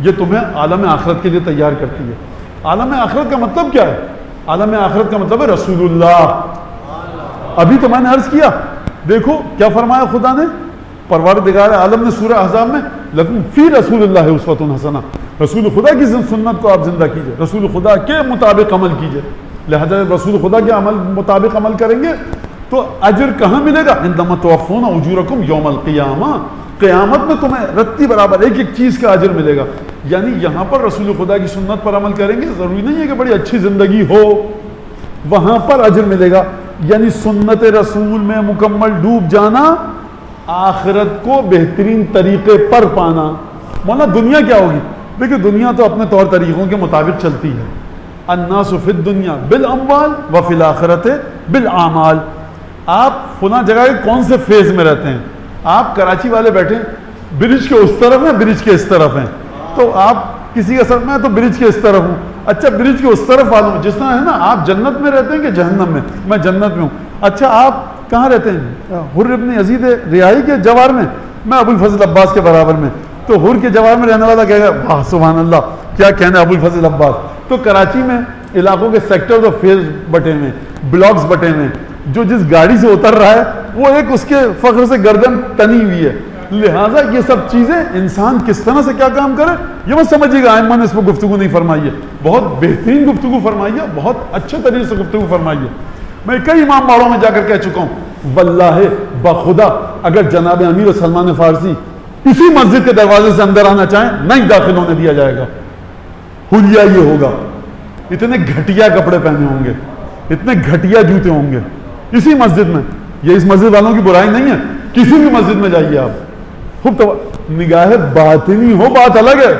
یہ تمہیں عالم آخرت کے لیے تیار کرتی ہے. عالم آخرت کا مطلب کیا ہے؟ عالم آخرت کا مطلب ہے رسول اللہ. ابھی تو میں نے عرض کیا, دیکھو کیا فرمایا خدا نے, پروردگار عالم نے سورہ احزاب میں لکم فی رسول اللہ اسوۃ حسنہ، رسول خدا کی سنت کو آپ زندہ کیجئے، رسول خدا کے مطابق عمل کیجئے. لہذا رسول خدا کے عمل مطابق عمل کریں گے تو اجر کہاں ملے گا؟ انما توفون اجورکم یوم القیامہ، قیامت میں تمہیں رتی برابر ایک ایک چیز کا اجر ملے گا. یعنی یہاں پر رسول خدا کی سنت پر عمل کریں گے، ضروری نہیں ہے کہ بڑی اچھی زندگی ہو، وہاں پر اجر ملے گا. یعنی سنت رسول میں مکمل ڈوب جانا، آخرت کو بہترین طریقے پر پانا. مولانا دنیا کیا ہوگی؟ دیکھیں دنیا تو اپنے طور طریقوں کے مطابق چلتی ہے. الناس فی الدنیا بالاموال وفی الاخرۃ بالاعمال. آپ فلاں جگہ کے کون سے فیز میں رہتے ہیں؟ آپ کراچی والے بیٹھے برج کے اس طرف ہیں، برج کے اس طرف ہیں، تو آپ کسی کا سر میں تو برج کے اس طرف ہوں. اچھا برج کے اس طرف والوں جس طرح ہے نا، آپ جنت میں رہتے ہیں کہ جہنم میں؟ میں جنت میں ہوں. اچھا آپ کہاں رہتے ہیں؟ حر ابن یزید رہائی کے جوار میں، میں ابو الفضل عباس کے برابر میں. تو حر کے جوار میں رہنے والا کہے گا واہ سبحان اللہ کیا کہنا ابو الفضل عباس. تو کراچی میں علاقوں کے سیکٹرز اور فیز بٹے ہوئے، بلاکس بٹے ہوئے، جو جس گاڑی سے اتر رہا ہے وہ ایک اس کے فخر سے گردن تنی ہوئی ہے. لہٰذا یہ سب چیزیں انسان کس طرح سے کیا کام کرے یہ مت سمجھیے گا ائمہ نے اس پر گفتگو نہیں فرمائی ہے، بہت بہترین گفتگو فرمائی ہے، بہت اچھے طریقے سے گفتگو فرمائی ہے. میں کئی امام باڑوں میں جا کر کہہ چکا ہوں واللہ بخدا اگر جناب امیر سلمان فارسی اسی مسجد کے دروازے سے اندر آنا چاہیں نہیں داخل ہونے دیا جائے گا. حلیہ یہ ہوگا، اتنے گھٹیا کپڑے پہنے ہوں گے، اتنے گھٹیا جوتے ہوں گے اسی مسجد میں. یہ اس مسجد والوں کی برائی نہیں ہے، کسی بھی مسجد میں جائیے آپ، خوب تو نگاہ باطنی ہو بات الگ ہے.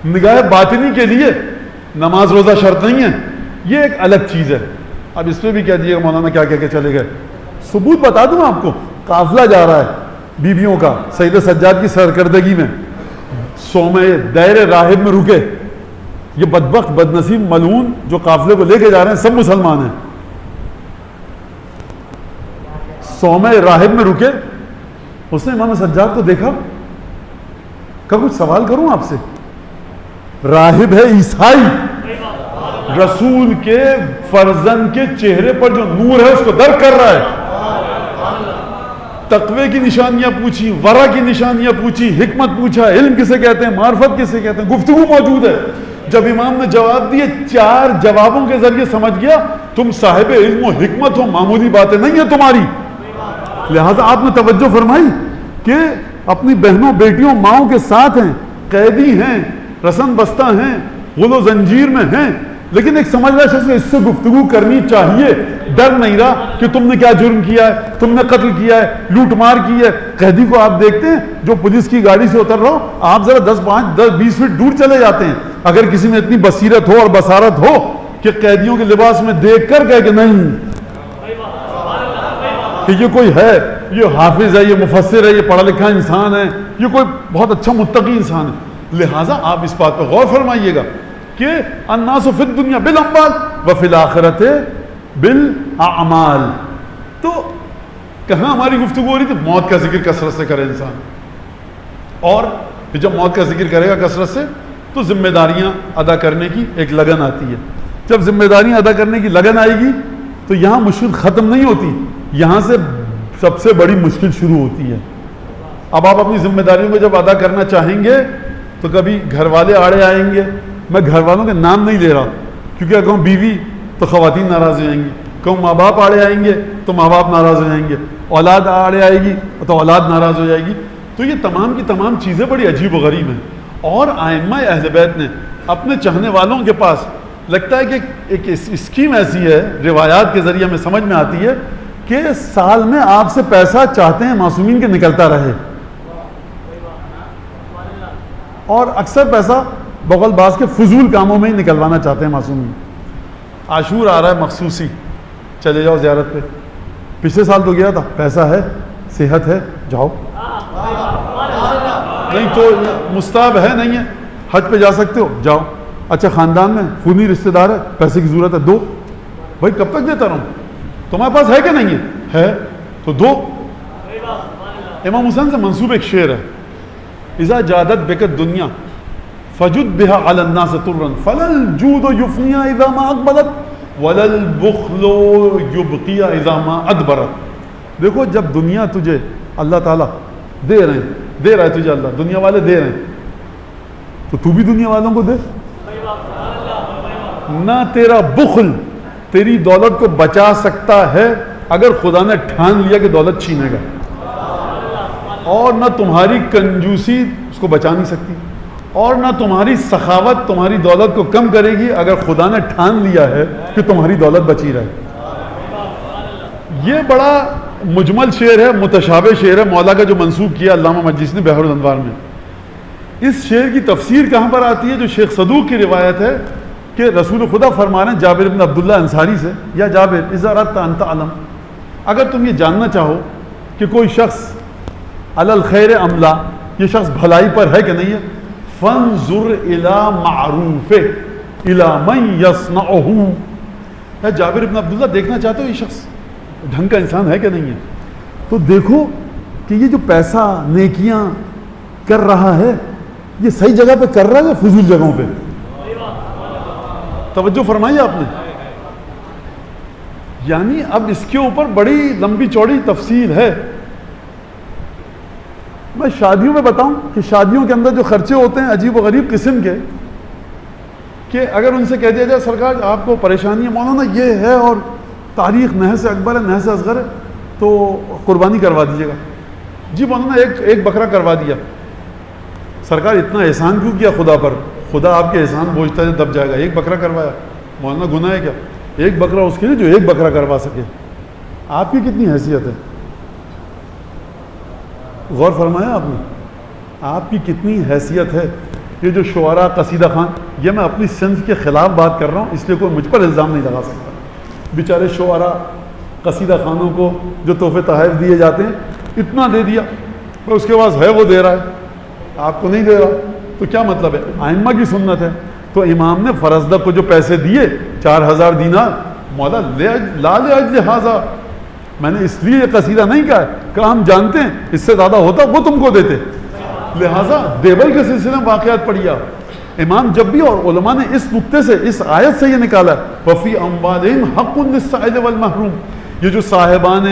نگاہ باطنی کے لیے نماز روزہ شرط نہیں ہے، یہ ایک الگ چیز ہے. اب اس پہ بھی کہہ دیجیے مولانا کیا کہہ کے چلے گئے. ثبوت بتا دوں آپ کو، قافلہ جا رہا ہے بیویوں کا سید سجاد کی سرکردگی میں، سومے دیر راہب میں رکے. یہ بدبخت بدنصیب ملعون جو قافلے کو لے کے جا رہے ہیں سب مسلمان ہیں. سومے راہب میں رکے، اس نے امام سجاد کو دیکھا، کہا کچھ سوال کروں آپ سے؟ راہب ہے عیسائی، رسول کے فرزند کے چہرے پر جو نور ہے اس کو درک کر رہا ہے. تقوی کی نشانیاں پوچھی، ورع کی نشانیاں پوچھی، حکمت پوچھا، علم کسے کہتے ہیں، معرفت کسے کہتے ہیں، گفتگو موجود ہے. جب امام نے جواب دیے 4 جوابوں کے ذریعے سمجھ گیا تم صاحب علم و حکمت ہو، معمولی باتیں نہیں ہیں تمہاری. لہذا آپ نے توجہ فرمائی کہ اپنی بہنوں بیٹیوں ماؤں کے ساتھ ہیں، قیدی ہیں، رسن بستہ ہیں، غل و زنجیر میں ہیں، لیکن ایک سمجھ رہا شخص اس سے گفتگو کرنی چاہیے. ڈر نہیں رہا کہ تم نے کیا جرم کیا ہے، تم نے قتل کیا ہے، لوٹ مار کی ہے. قیدی کو آپ دیکھتے ہیں جو پولیس کی گاڑی سے اتر رہا ہو، آپ ذرا 10-20 فٹ دور چلے جاتے ہیں. اگر کسی میں اتنی بصیرت ہو اور بصارت ہو کہ قیدیوں کے لباس میں دیکھ کر کہے کہ نہیں کہ یہ کوئی ہے، یہ حافظ ہے، یہ مفسر ہے، یہ پڑھا لکھا انسان ہے، یہ کوئی بہت اچھا متقی انسان ہے. لہٰذا آپ اس بات پہ غور فرمائیے گا کہ الناس فی الدنیا بالاموال وفی الاخرۃ بالاعمال. تو کہاں ہماری گفتگو ہو رہی تھی؟ موت کا ذکر کثرت سے کرے انسان، اور جب موت کا ذکر کرے گا کثرت سے تو ذمہ داریاں ادا کرنے کی ایک لگن آتی ہے. جب ذمہ داریاں ادا کرنے کی لگن آئے گی تو یہاں مشکل ختم نہیں ہوتی، یہاں سے سب سے بڑی مشکل شروع ہوتی ہے. اب آپ اپنی ذمہ داریوں کو جب ادا کرنا چاہیں گے تو کبھی گھر والے آڑے آئیں گے. میں گھر والوں کے نام نہیں لے رہا کیونکہ اگر کہوں بیوی تو خواتین ناراض ہو جائیں گی، کہوں ماں باپ آڑے آئیں گے تو ماں باپ ناراض ہو جائیں گے، اولاد آڑے آئے گی تو اولاد ناراض ہو جائے گی. تو یہ تمام کی تمام چیزیں بڑی عجیب و غریب ہیں. اور ائمہ اہل بیت نے اپنے چاہنے والوں کے پاس لگتا ہے کہ ایک اسکیم ایسی ہے، روایات کے ذریعے ہمیں سمجھ میں آتی ہے کہ سال میں آپ سے پیسہ چاہتے ہیں معصومین کے نکلتا رہے، اور اکثر پیسہ بقول باز کے فضول کاموں میں ہی نکلوانا چاہتے ہیں معصومین. عاشور آ رہا ہے مخصوصی، چلے جاؤ زیارت پہ. پچھلے سال تو گیا تھا، پیسہ ہے، صحت ہے، جاؤ. نہیں تو مستحب ہے، نہیں ہے، حج پہ جا سکتے ہو، جاؤ. اچھا خاندان میں خونی رشتہ دار ہے، پیسے کی ضرورت ہے، دو. بھائی کب تک دیتا رہوں؟ تمہارے پاس ہے کہ نہیں ہے تو دو. امام حسین سے منسوب ایک شعر ہے، اذا جادت بک الدنیا فجد بها على الناس طرا فلا الجود يفني اذا ما اقبلت ولا البخل يبقي اذا ما ادبرت. دیکھو جب دنیا تجھے اللہ تعالیٰ دے رہے ہیں دے رہا ہے تجھے اللہ, دنیا والے دے رہے ہیں, تو تو بھی دنیا والوں کو دے. نہ تیرا بخل تیری دولت کو بچا سکتا ہے اگر خدا نے ٹھان لیا کہ دولت چھینے گا, اور نہ تمہاری کنجوسی اس کو بچا نہیں سکتی, اور نہ تمہاری سخاوت تمہاری دولت کو کم کرے گی اگر خدا نے ٹھان لیا ہے کہ تمہاری دولت بچی رہے. یہ بڑا مجمل شعر ہے, متشابہ شعر ہے مولا کا جو منسوب کیا علامہ مجلسی نے بحر الانوار میں. اس شعر کی تفسیر کہاں پر آتی ہے؟ جو شیخ صدوق کی روایت ہے کہ رسول خدا فرما رہے ہیں جابر بن عبداللہ انصاری سے, یا جابر اذا اردت ان تعلم, اگر تم یہ جاننا چاہو کہ کوئی شخص علی الخیر ام لا, یہ شخص بھلائی پر ہے کہ نہیں ہے, فانظر الی معروف الی من یصنعہ. اے جابر بن عبداللہ دیکھنا چاہتے ہو یہ شخص ڈھنگ کا انسان ہے کہ نہیں ہے, تو دیکھو کہ یہ جو پیسہ نیکیاں کر رہا ہے یہ صحیح جگہ پہ کر رہا ہے یا فضول جگہوں پہ. توجہ فرمائی آپ نے. یعنی اب اس کے اوپر بڑی لمبی چوڑی تفصیل ہے. میں شادیوں میں بتاؤں کہ شادیوں کے اندر جو خرچے ہوتے ہیں عجیب و غریب قسم کے, کہ اگر ان سے کہہ دیا جائے سرکار آپ کو پریشانی ہے مولانا یہ ہے اور تاریخ نحس اکبر ہے نحس اصغر ہے تو قربانی کروا دیجیے گا. جی مولانا ایک بکرا کروا دیا. سرکار اتنا احسان کیوں کیا خدا پر, خدا آپ کے احسان بوجھتا ہے دب جائے گا. ایک بکرا کروایا, مولانا گناہ ہے کیا؟ ایک بکرا اس کے لیے جو ایک بکرا کروا سکے. آپ کی کتنی حیثیت ہے, غور فرمایا آپ نے, آپ کی کتنی حیثیت ہے. یہ جو شعراء قصیدہ خان, یہ میں اپنی صنف کے خلاف بات کر رہا ہوں, اس لیے کوئی مجھ پر الزام نہیں لگا سکتا. بیچارے شعراء قصیدہ خانوں کو جو تحفے تحائف دیے جاتے ہیں اتنا دے دیا, پر اس کے پاس ہے وہ دے رہا ہے, آپ کو نہیں دے رہا, تو کیا مطلب ہے؟ ائمہ کی سنت ہے. تو امام نے فرزدہ کو جو پیسے دیے 4000 دینار, مولا لا لاجل ھذا, میں نے اس لیے یہ قصیدہ نہیں کہا کہ ہم جانتے ہیں اس سے زیادہ ہوتا وہ تم کو دیتے, لہٰذا دیبل کے سلسلے میں واقعات پڑھیا. امام جب بھی, اور علماء نے اس نقطے سے اس آیت سے یہ نکالا وفی اموالہم حق للسائل والمحروم, یہ جو صاحبان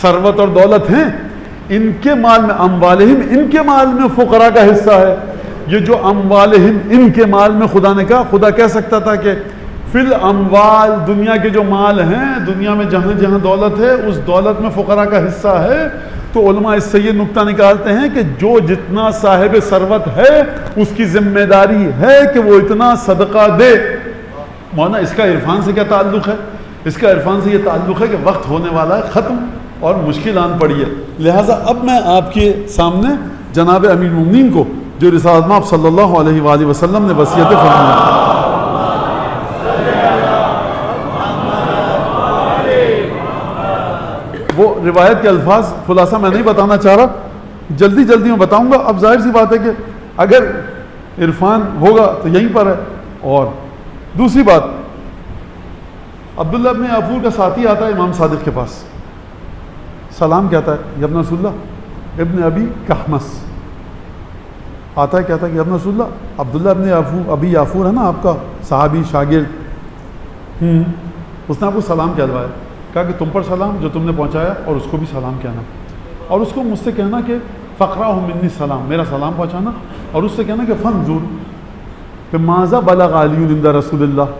ثروت اور دولت ہیں ان کے مال میں, اموالہم ان کے مال میں فقراء کا حصہ ہے. یہ جو اموالہم ان کے مال میں, خدا نے کہا, خدا کہہ سکتا تھا کہ فی الاموال, دنیا کے جو مال ہیں, دنیا میں جہاں جہاں دولت ہے اس دولت میں فقراء کا حصہ ہے. تو علماء اس سے یہ نقطہ نکالتے ہیں کہ جو جتنا صاحب ثروت ہے اس کی ذمہ داری ہے کہ وہ اتنا صدقہ دے. مولانا اس کا عرفان سے کیا تعلق ہے؟ اس کا عرفان سے یہ تعلق ہے کہ وقت ہونے والا ہے ختم اور مشکل آن پڑی ہے. لہٰذا اب میں آپ کے سامنے جناب امیر المومنین کو جو رسالت مآب صلی اللہ علیہ وآلہ وسلم نے وصیت فرمائی, وہ روایت کے الفاظ خلاصہ میں نہیں بتانا چاہ رہا, جلدی جلدی میں بتاؤں گا. اب ظاہر سی بات ہے کہ اگر عرفان ہوگا تو یہیں پر ہے. اور دوسری بات, عبداللہ ابن یعفور کا ساتھی آتا ہے امام صادق کے پاس, سلام کہتا ہے یا ابن رسول اللہ ابن ابی کحمس, آتا ہے کہتا ہے کہ ابن رسول اللہ عبداللہ ابن یعفور, ابی یعفور ہے نا آپ کا صحابی شاگرد, اس نے آپ کو سلام کہلوایا, کہا کہ تم پر سلام جو تم نے پہنچایا, اور اس کو بھی سلام کہنا, اور اس کو مجھ سے کہنا کہ فقراہ منی سلام, میرا سلام پہنچانا, اور اس سے کہنا کہ فانظر کہ ماذا بلغ علی عند رسول اللہ.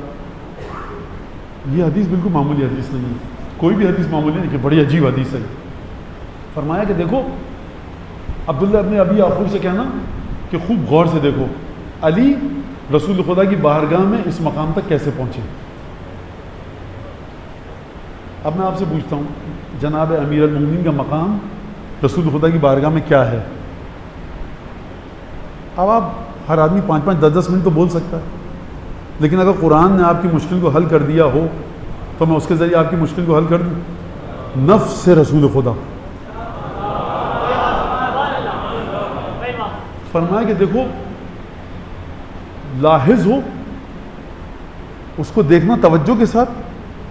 یہ حدیث بالکل معمولی حدیث نہیں ہے, کوئی بھی حدیث معمولی نہیں, کہ بڑی عجیب حدیث ہے. فرمایا کہ دیکھو عبداللہ ابن ابی یعفور سے کہنا کہ خوب غور سے دیکھو علی رسول خدا کی بارگاہ میں اس مقام تک کیسے پہنچے. اب میں آپ سے پوچھتا ہوں, جناب امیر المومنین کا مقام رسول خدا کی بارگاہ میں کیا ہے؟ اب آپ ہر آدمی 5-5 10-10 منٹ تو بول سکتا ہے, لیکن اگر قرآن نے آپ کی مشکل کو حل کر دیا ہو تو میں اس کے ذریعے آپ کی مشکل کو حل کر دوں. نفس سے رسول خدا فرمایا کہ دیکھو لاحظ ہو, اس کو دیکھنا توجہ کے ساتھ,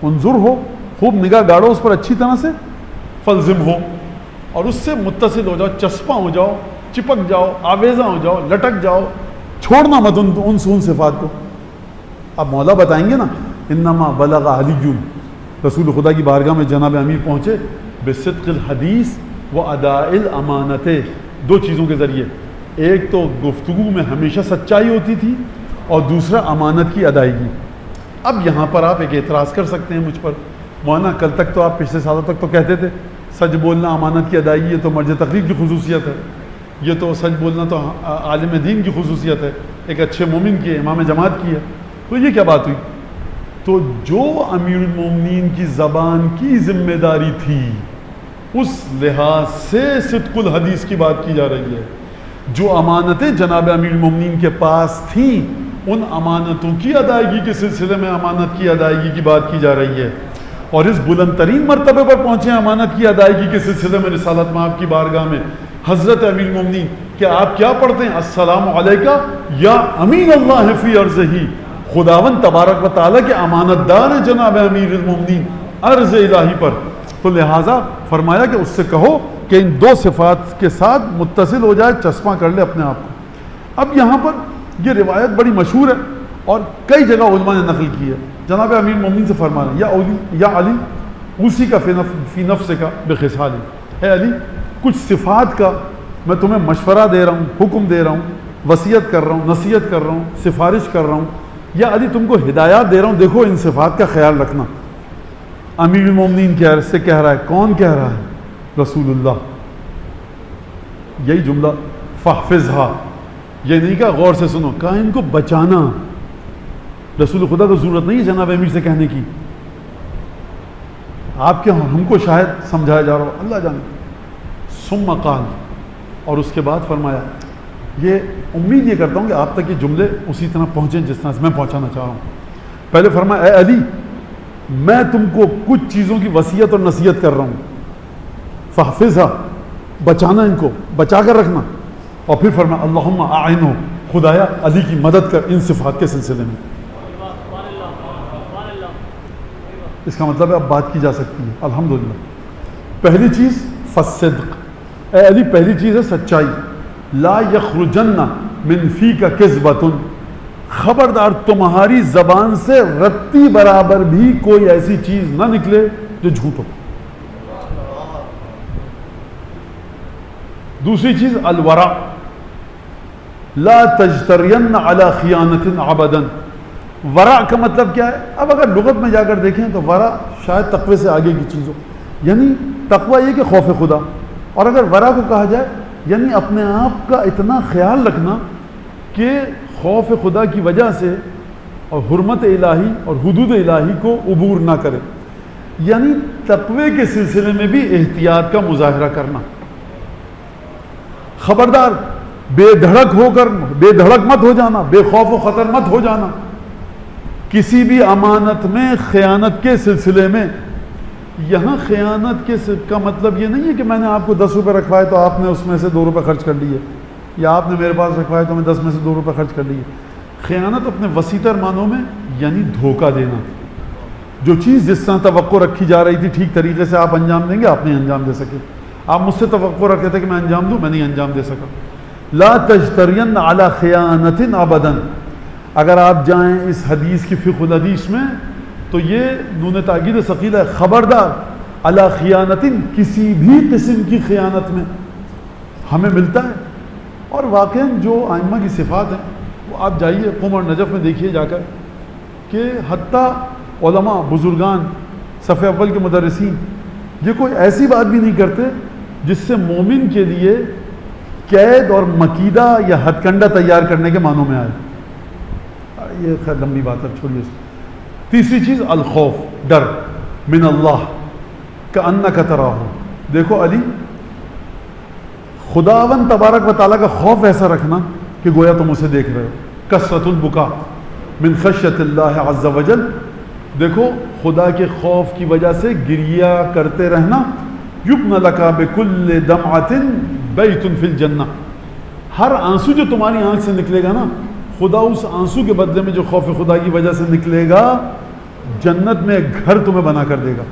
انظر ہو, خوب نگاہ گاڑو اس پر اچھی طرح سے, فلزم ہو, اور اس سے متصل ہو جاؤ, چسپاں ہو جاؤ, چپک جاؤ, آویزاں ہو جاؤ, لٹک جاؤ, چھوڑنا مت ان صفات کو. اب مولا بتائیں گے نا انما بلغ علی, رسول خدا کی بارگاہ میں جناب امیر پہنچے بصدق الحدیث و اداء الامانت, دو چیزوں کے ذریعے، ایک تو گفتگو میں ہمیشہ سچائی ہوتی تھی اور دوسرا امانت کی ادائیگی۔ اب یہاں پر آپ ایک اعتراض کر سکتے ہیں مجھ پر، مولانا کل تک تو آپ پچھلے سالوں تک تو کہتے تھے سچ بولنا امانت کی ادائیگی، یہ تو مرج تقریر کی خصوصیت ہے، یہ تو سچ بولنا تو عالم دین کی خصوصیت ہے، ایک اچھے مومن کی ہے، امام جماعت کی ہے، تو یہ کیا بات ہوئی؟ تو جو امیر المومنین کی زبان کی ذمہ داری تھی اس لحاظ سے صدق الحدیث کی بات کی جا رہی ہے، جو امانتیں جناب امیر المومنین کے پاس تھیں ان امانتوں کی ادائیگی کے سلسلے میں امانت کی ادائیگی کی بات کی جا رہی ہے، اور اس بلند ترین مرتبے پر پہنچے امانت کی ادائیگی کے سلسلے میں رسالت مآب کی بارگاہ میں حضرت امیر المومنین کہ آپ کیا پڑھتے ہیں؟ السلام علیکہ یا امین اللہ فی ارضہ، خداوند تبارک و تعالیٰ کے امانت دار ہیں جناب امیر المومنین ارض الہی پر، تو لہٰذا فرمایا کہ اس سے کہو کہ ان دو صفات کے ساتھ متصل ہو جائے، چشمہ کر لے اپنے آپ کو۔ اب یہاں پر یہ روایت بڑی مشہور ہے اور کئی جگہ علماء نے نقل کی ہے، جناب امیر المومنین سے فرمایا یا علی اسی کا فی نفس کا بخصال، اے علی کچھ صفات کا میں تمہیں مشورہ دے رہا ہوں، حکم دے رہا ہوں، وصیت کر رہا ہوں، نصیحت کر رہا ہوں، سفارش کر رہا ہوں، یا علی تم کو ہدایات دے رہا ہوں، دیکھو ان صفات کا خیال رکھنا۔ امیر المومنین سے کہہ رہا ہے، کون کہہ رہا ہے؟ رسول اللہ۔ یہی جملہ فاحفظھا، یہ نہیں کہا غور سے سنو، کہا ان کو بچانا۔ رسول خدا کو ضرورت نہیں ہے جناب امیر سے کہنے کی، آپ کے ہم کو شاید سمجھایا جا رہا ہو، اللہ جانے۔ ثم قال، اور اس کے بعد فرمایا، یہ امید یہ کرتا ہوں کہ آپ تک یہ جملے اسی طرح پہنچیں جس طرح سے میں پہنچانا چاہ رہا ہوں۔ پہلے فرمایا، اے علی میں تم کو کچھ چیزوں کی وصیت اور نصیحت کر رہا ہوں، فاحفظھا، بچانا ان کو، بچا کر رکھنا۔ اور پھر فرمایا اللہم اعنہ، خدایا علی کی مدد کر ان صفات کے سلسلے میں۔ اس کا مطلب ہے اب بات کی جا سکتی ہے الحمدللہ۔ پہلی چیز فالصدق، اے علی پہلی چیز ہے سچائی، لا یخرجن من فیک کذبۃ، خبردار تمہاری زبان سے رتی برابر بھی کوئی ایسی چیز نہ نکلے جو جھوٹ ہو۔ دوسری چیز الورع، لا تجترین علی خیانۃ ابدا۔ ورع کا مطلب کیا ہے؟ اب اگر لغت میں جا کر دیکھیں تو ورع شاید تقوی سے آگے کی چیز ہو، یعنی تقوی یہ کہ خوف خدا، اور اگر ورع کو کہا جائے یعنی اپنے آپ کا اتنا خیال رکھنا کہ خوف خدا کی وجہ سے اور حرمت الہی اور حدود الہی کو عبور نہ کرے، یعنی تقوی کے سلسلے میں بھی احتیاط کا مظاہرہ کرنا۔ خبردار بے دھڑک مت ہو جانا، بے خوف و خطر مت ہو جانا کسی بھی امانت میں خیانت کے سلسلے میں۔ یہاں خیانت کا مطلب یہ نہیں ہے کہ میں نے آپ کو 10 روپے رکھوائے تو آپ نے اس میں سے 2 روپے خرچ کر لیے، یا آپ نے میرے پاس رکھوائے تو میں 10 میں سے 2 روپے خرچ کر لیے۔ خیانت اپنے وسیع تر معنوں میں یعنی دھوکہ دینا، جو چیز جس طرح توقع رکھی جا رہی تھی ٹھیک طریقے سے آپ انجام دیں گے، آپ نہیں انجام دے سکے۔ آپ مجھ سے توقع رکھتے تھے کہ میں انجام دوں، میں نہیں انجام دے سکا۔ لا تجترین علی خیانۃ ابدا، اگر آپ جائیں اس حدیث کی فقہ الحدیث میں تو یہ نون تاکید ثقیل ہے، خبردار علی خیانۃ، کسی بھی قسم کی خیانت میں ہمیں ملتا ہے۔ اور واقعاً جو ائمہ کی صفات ہیں وہ آپ جائیے قم اور نجف میں دیکھیے جا کر کہ حتیٰ علماء بزرگان صف اول کے مدرسین یہ کوئی ایسی بات بھی نہیں کرتے جس سے مومن کے لیے قید اور مکیدہ یا ہتھ کنڈا تیار کرنے کے معنوں میں آئے۔ یہ خیر لمبی بات ہے، چھوڑیے اس کو۔ تیسری چیز الخوف، ڈر، من اللہ کأنک تراہ، دیکھو علی خداوند تبارک و تعالیٰ کا خوف ایسا رکھنا کہ گویا تم اسے دیکھ رہے ہو۔ کثرت البکا من خشیت اللہ عز وجل، دیکھو خدا کے خوف کی وجہ سے گریا کرتے رہنا۔ یبن لک بکل دمعۃ بیت فی الجنہ، ہر آنسو جو تمہاری آنکھ سے نکلے گا نا، خدا اس آنسو کے بدلے میں جو خوف خدا کی وجہ سے نکلے گا جنت میں ایک گھر تمہیں بنا کر دے گا۔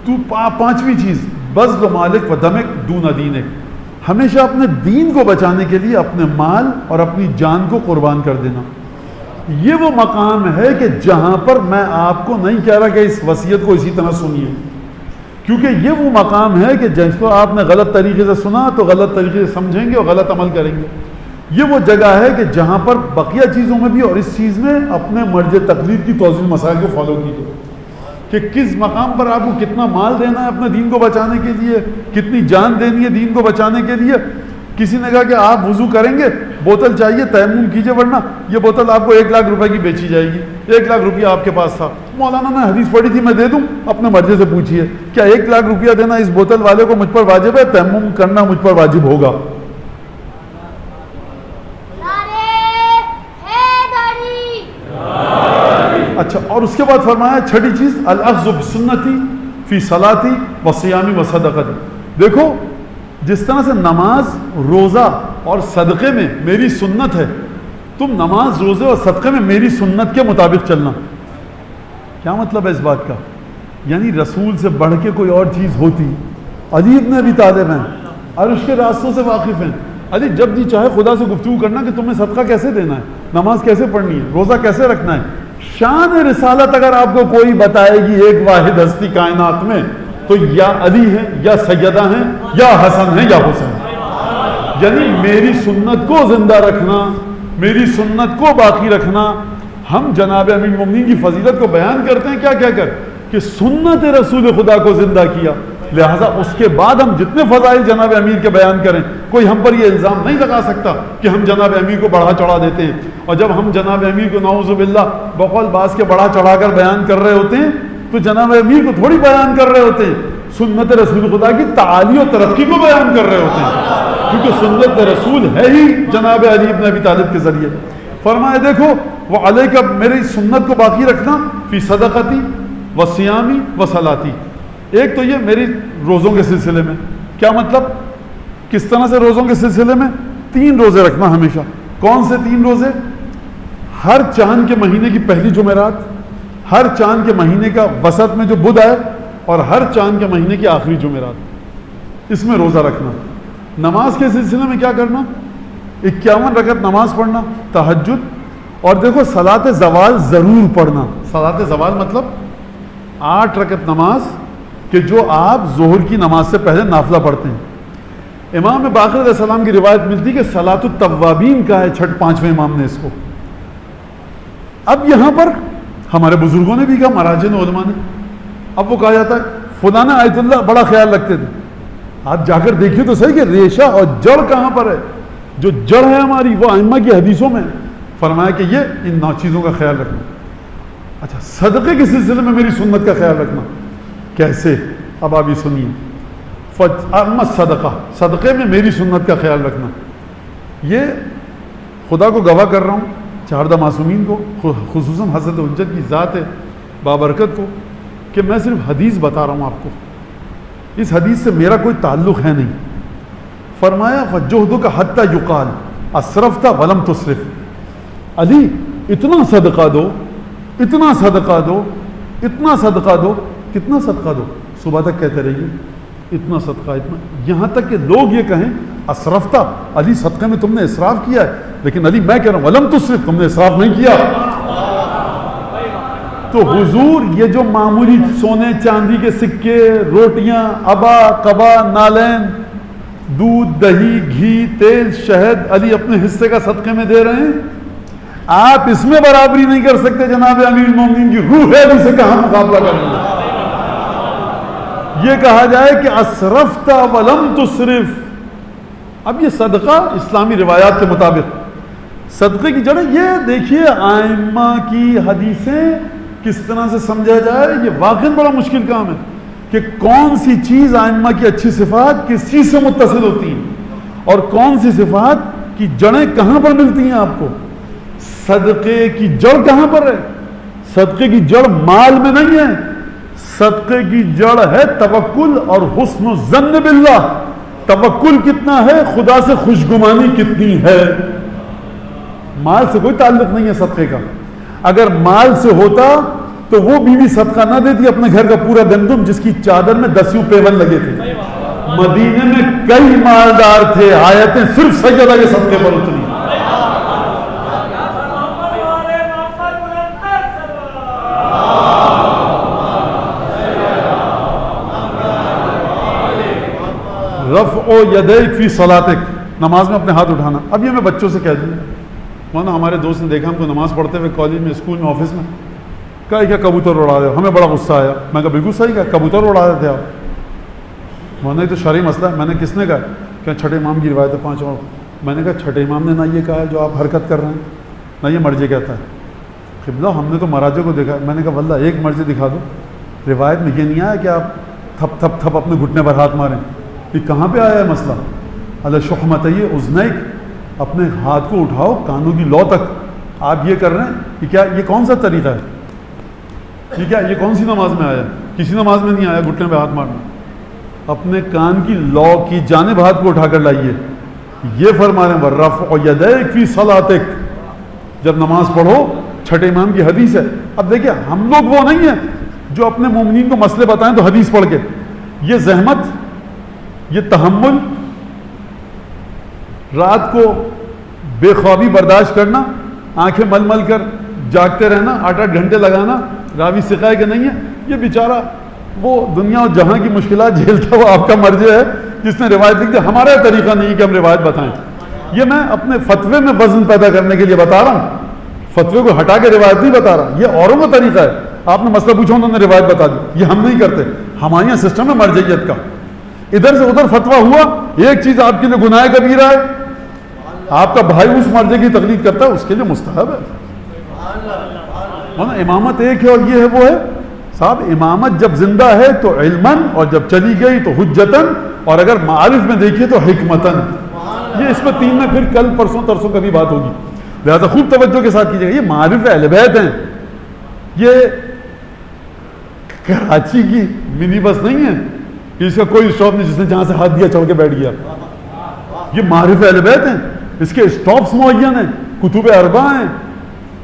تو پانچویں چیز بذل مالک و دمک دون دینک، ہمیشہ اپنے دین کو بچانے کے لیے اپنے مال اور اپنی جان کو قربان کر دینا۔ یہ وہ مقام ہے کہ جہاں پر میں آپ کو نہیں کہہ رہا کہ اس وصیت کو اسی طرح سنیے، کیونکہ یہ وہ مقام ہے کہ جس کو آپ نے غلط طریقے سے سنا تو غلط طریقے سے سمجھیں گے اور غلط عمل کریں گے. یہ وہ جگہ ہے کہ جہاں پر بقیہ چیزوں میں بھی اور اس چیز میں اپنے مرج تقلید کی توضیح مسائل کو فالو کیجیے کہ کس مقام پر آپ کو کتنا مال دینا ہے اپنے دین کو بچانے کے لیے, کتنی جان دینی ہے دین کو بچانے کے لیے. کسی نے کہا کہ آپ وضو کریں گے, بوتل چاہیے, تیمم کیجئے ورنہ یہ بوتل آپ کو 1 لاکھ روپے کی بیچی جائے گی. 1 لاکھ روپیہ آپ کے پاس تھا, مولانا نے حدیث پڑھی تھی میں دے دوں, اپنے مرضی سے پوچھیے کیا 1 لاکھ روپیہ دینا اس بوتل والے کو مجھ پر واجب ہے؟ تیمم کرنا مجھ پر واجب ہوگا. اچھا, اور اس کے بعد فرمایا چھٹی چیز الاخذ بسنتی فی صلاتی و صیامی و صدقتی. دیکھو جس طرح سے نماز, روزہ اور صدقے میں میری سنت ہے, تم نماز, روزے اور صدقے میں میری سنت کے مطابق چلنا. کیا مطلب ہے اس بات کا؟ یعنی رسول سے بڑھ کے کوئی اور چیز ہوتی. علی ابن ابی طالب ہیں, عرش کے راستوں سے واقف ہیں. علی جب جی چاہے خدا سے گفتگو کرنا کہ تمہیں صدقہ کیسے دینا ہے, نماز کیسے پڑھنی ہے, روزہ کیسے رکھنا ہے. شان رسالت اگر آپ کو کوئی بتائے گی ایک واحد ہستی کائنات میں تو یا علی ہیں یا سیدہ ہیں یا حسن ہیں یا حسین. یعنی میری سنت کو زندہ رکھنا, میری سنت کو باقی رکھنا. ہم جناب امیر المومنین کی فضیلت کو بیان کرتے ہیں کیا کہہ کر کہ سنت رسول خدا کو زندہ کیا, لہٰذا اس کے بعد ہم جتنے فضائل جناب امیر کے بیان کریں, کوئی ہم پر یہ الزام نہیں لگا سکتا کہ ہم جناب امیر کو بڑھا چڑھا دیتے ہیں. اور جب ہم جناب امیر کو نعوذ باللہ بقول باز کے بڑھا چڑھا کر بیان کر رہے ہوتے ہیں تو جناب امیر کو تھوڑی بیان کر رہے ہوتے ہیں, سنت رسول خدا کی تعالی و ترقی کو بیان کر رہے ہوتے ہیں, کیونکہ سنت رسول ہے ہی جناب علی ابن ابی طالب کے ذریعے. فرمایا دیکھو وہ علیہ میری سنت کو باقی رکھنا فی صدقتی و صیامی و صلاتی. ایک تو یہ میری روزوں کے سلسلے میں. کیا مطلب؟ کس طرح سے روزوں کے سلسلے میں 3 روزے رکھنا ہمیشہ. کون سے 3 روزے؟ ہر چاند کے مہینے کی پہلی جمعرات, ہر چاند کے مہینے کا وسط میں جو بدھ آئے, اور ہر چاند کے مہینے کی آخری جمعرات. اس میں روزہ رکھنا. نماز کے سلسلے میں کیا کرنا؟ 51 رکعت نماز پڑھنا, تہجد. اور دیکھو صلاۃ زوال ضرور پڑھنا. صلاۃ زوال مطلب 8 رکعت نماز کہ جو آپ ظہر کی نماز سے پہلے نافلہ پڑھتے ہیں. امام باقر علیہ السلام کی روایت ملتی کہ صلاۃ التوابین کا ہے 5ویں امام نے اس کو. اب یہاں پر ہمارے بزرگوں نے بھی کہا, مراجع علماء نے. اب وہ کہا جاتا ہے فلانا آیت اللہ بڑا خیال رکھتے تھے. آپ جا کر دیکھیے تو صحیح کہ ریشہ اور جڑ کہاں پر ہے. جو جڑ ہے ہماری وہ ائمہ کی حدیثوں میں. فرمایا کہ یہ ان 9 چیزوں کا خیال رکھنا. اچھا, صدقے کے سلسلے میں میری سنت کا خیال رکھنا کیسے؟ اب آپ یہ سنیے. اما صدقہ, صدقے میں میری سنت کا خیال رکھنا. یہ خدا کو گواہ کر رہا ہوں, 4 معصومین کو, خصوصاً حضرت حجت کی ذات بابرکت کو, کہ میں صرف حدیث بتا رہا ہوں آپ کو. اس حدیث سے میرا کوئی تعلق ہے نہیں. فرمایا فجہدک حتی یقال اسرفت ولم تسرف. علی اتنا صدقہ دو, اتنا صدقہ دو, اتنا صدقہ دو. کتنا صدقہ دو؟ صبح تک کہتے رہیے اتنا صدقہ, اتنا, یہاں تک کہ لوگ یہ کہیں اسرفتا, علی صدقے میں تم نے اسراف کیا ہے. لیکن علی میں کہہ رہا ہوں ولم تسرف, تم نے اسراف نہیں کیا. تو حضور یہ جو معمولی سونے چاندی کے سکے, روٹیاں, ابا کبا نالین, دودھ دہی گھی تیل شہد علی اپنے حصے کا صدقے میں دے رہے ہیں. آپ اس میں برابری نہیں کر سکتے جناب امیر المومنین کی روح ہے, علی سے کہاں مقابلہ کریں گے. یہ کہا جائے کہ اسرفت ولم تسرف. اب یہ صدقہ اسلامی روایات کے مطابق صدقے کی جڑیں یہ دیکھیے ائمہ کی حدیثیں کس طرح سے سمجھا جائے. یہ واقعاً بڑا مشکل کام ہے کہ کون سی چیز ائمہ کی اچھی صفات کس چیز سے متصل ہوتی ہیں اور کون سی صفات کی جڑیں کہاں پر ملتی ہیں آپ کو. صدقے کی جڑ کہاں پر ہے؟ صدقے کی جڑ مال میں نہیں ہے, صدقے کی جڑ ہے توکل اور حسن الظن باللہ. توکل کتنا ہے, خدا سے خوشگمانی کتنی ہے. مال سے کوئی تعلق نہیں ہے صدقے کا. اگر مال سے ہوتا تو وہ بیوی صدقہ نہ دیتی اپنے گھر کا پورا گندم جس کی چادر میں 10 پیون لگے تھے. مدینے میں کئی مالدار تھے, آیتیں صرف سیدہ کے صدقے پر اتری. رفع یدیک فی صلاتک، نماز میں اپنے ہاتھ اٹھانا. اب یہ میں بچوں سے کہہ دوں، مولانا ہمارے دوست نے دیکھا ہم کو نماز پڑھتے ہوئے کالج میں، اسکول میں، آفس میں، کہا کیا کبوتر اڑا رہے ہو. ہمیں بڑا غصہ آیا. میں کہا بالکل صحیح کہا، کبوتر اڑا رہے تھے آپ. مولانا یہ تو شرعی مسئلہ ہے. میں نے کس نے کہا؟ کہ چھٹے امام کی روایت ہے 5 اور. میں نے کہا چھٹے امام نے نہ یہ کہا ہے جو آپ حرکت کر رہے ہیں، نہ یہ مرجع کہتا ہے. قبلہ ہم نے تو مراجع کو دیکھا. میں نے کہا واللہ ایک مرجع دکھا دو، روایت میں یہ نہیں آیا کہ آپ تھپ تھپ تھپ اپنے گھٹنے پر ہاتھ ماریں. یہ کہاں پہ آیا ہے مسئلہ؟ اللہ شحمتیہ اذنیک، اپنے ہاتھ کو اٹھاؤ کانوں کی لو تک. آپ یہ کر رہے ہیں، یہ کیا، یہ کون سا طریقہ ہے؟ یہ کیا، یہ کون سی نماز میں آیا؟ کسی نماز میں نہیں آیا گھٹنے پہ ہاتھ مارنا. اپنے کان کی لو کی جانب ہاتھ کو اٹھا کر لائیے. یہ فرما رہے ہیں رفع یدیک فی صلاتک، جب نماز پڑھو. چھٹے امام کی حدیث ہے. اب دیکھیں ہم لوگ وہ نہیں ہیں جو اپنے مومنین کو مسئلے بتائیں تو حدیث پڑھ کے. یہ زحمت، یہ تحمل، رات کو بے خوابی برداشت کرنا، آنکھیں مل مل کر جاگتے رہنا، 8-8 گھنٹے لگانا، راوی سکھائے کہ نہیں ہے. یہ بیچارہ وہ دنیا اور جہاں کی مشکلات جھیلتا وہ آپ کا مرجع ہے جس نے روایت لکھ دی. ہمارا طریقہ نہیں کہ ہم روایت بتائیں. یہ میں اپنے فتوے میں وزن پیدا کرنے کے لیے بتا رہا ہوں، فتوے کو ہٹا کے روایت نہیں بتا رہا. یہ اوروں کا طریقہ ہے. آپ نے مسئلہ پوچھا انہوں نے روایت بتا دی. یہ ہم نہیں کرتے. ہمارے یہاں سسٹم ہے مرجعیت کا. ادھر سے ادھر فتویٰ ہوا، ایک چیز آپ کے لیے گناہ کبیرہ ہے، آپ کا بھائی اس مرجع کی تقلید کرتا ہے، اس کے لیے مستحب ہے. امامت ایک ہے اور یہ ہے وہ ہے. صاحب امامت جب زندہ ہے تو علماً، اور جب چلی گئی تو حجتاً، اور اگر معارف میں دیکھیے تو حکمتاً. یہ اس میں 3 میں پھر کل پرسوں ترسوں کبھی بات ہوگی، لہذا خوب توجہ کے ساتھ کیجیے گا. یہ معارف اہل بیت ہیں. یہ کراچی کی منی بس نہیں ہے کہ اس کا کوئی اسٹاپ نہیں جس نے جہاں سے ہاتھ دیا چڑھ کے بیٹھ گیا. یہ معارف اہل بیت ہیں. اس کے اسٹاپس معین ہیں، کتب اربع ہیں.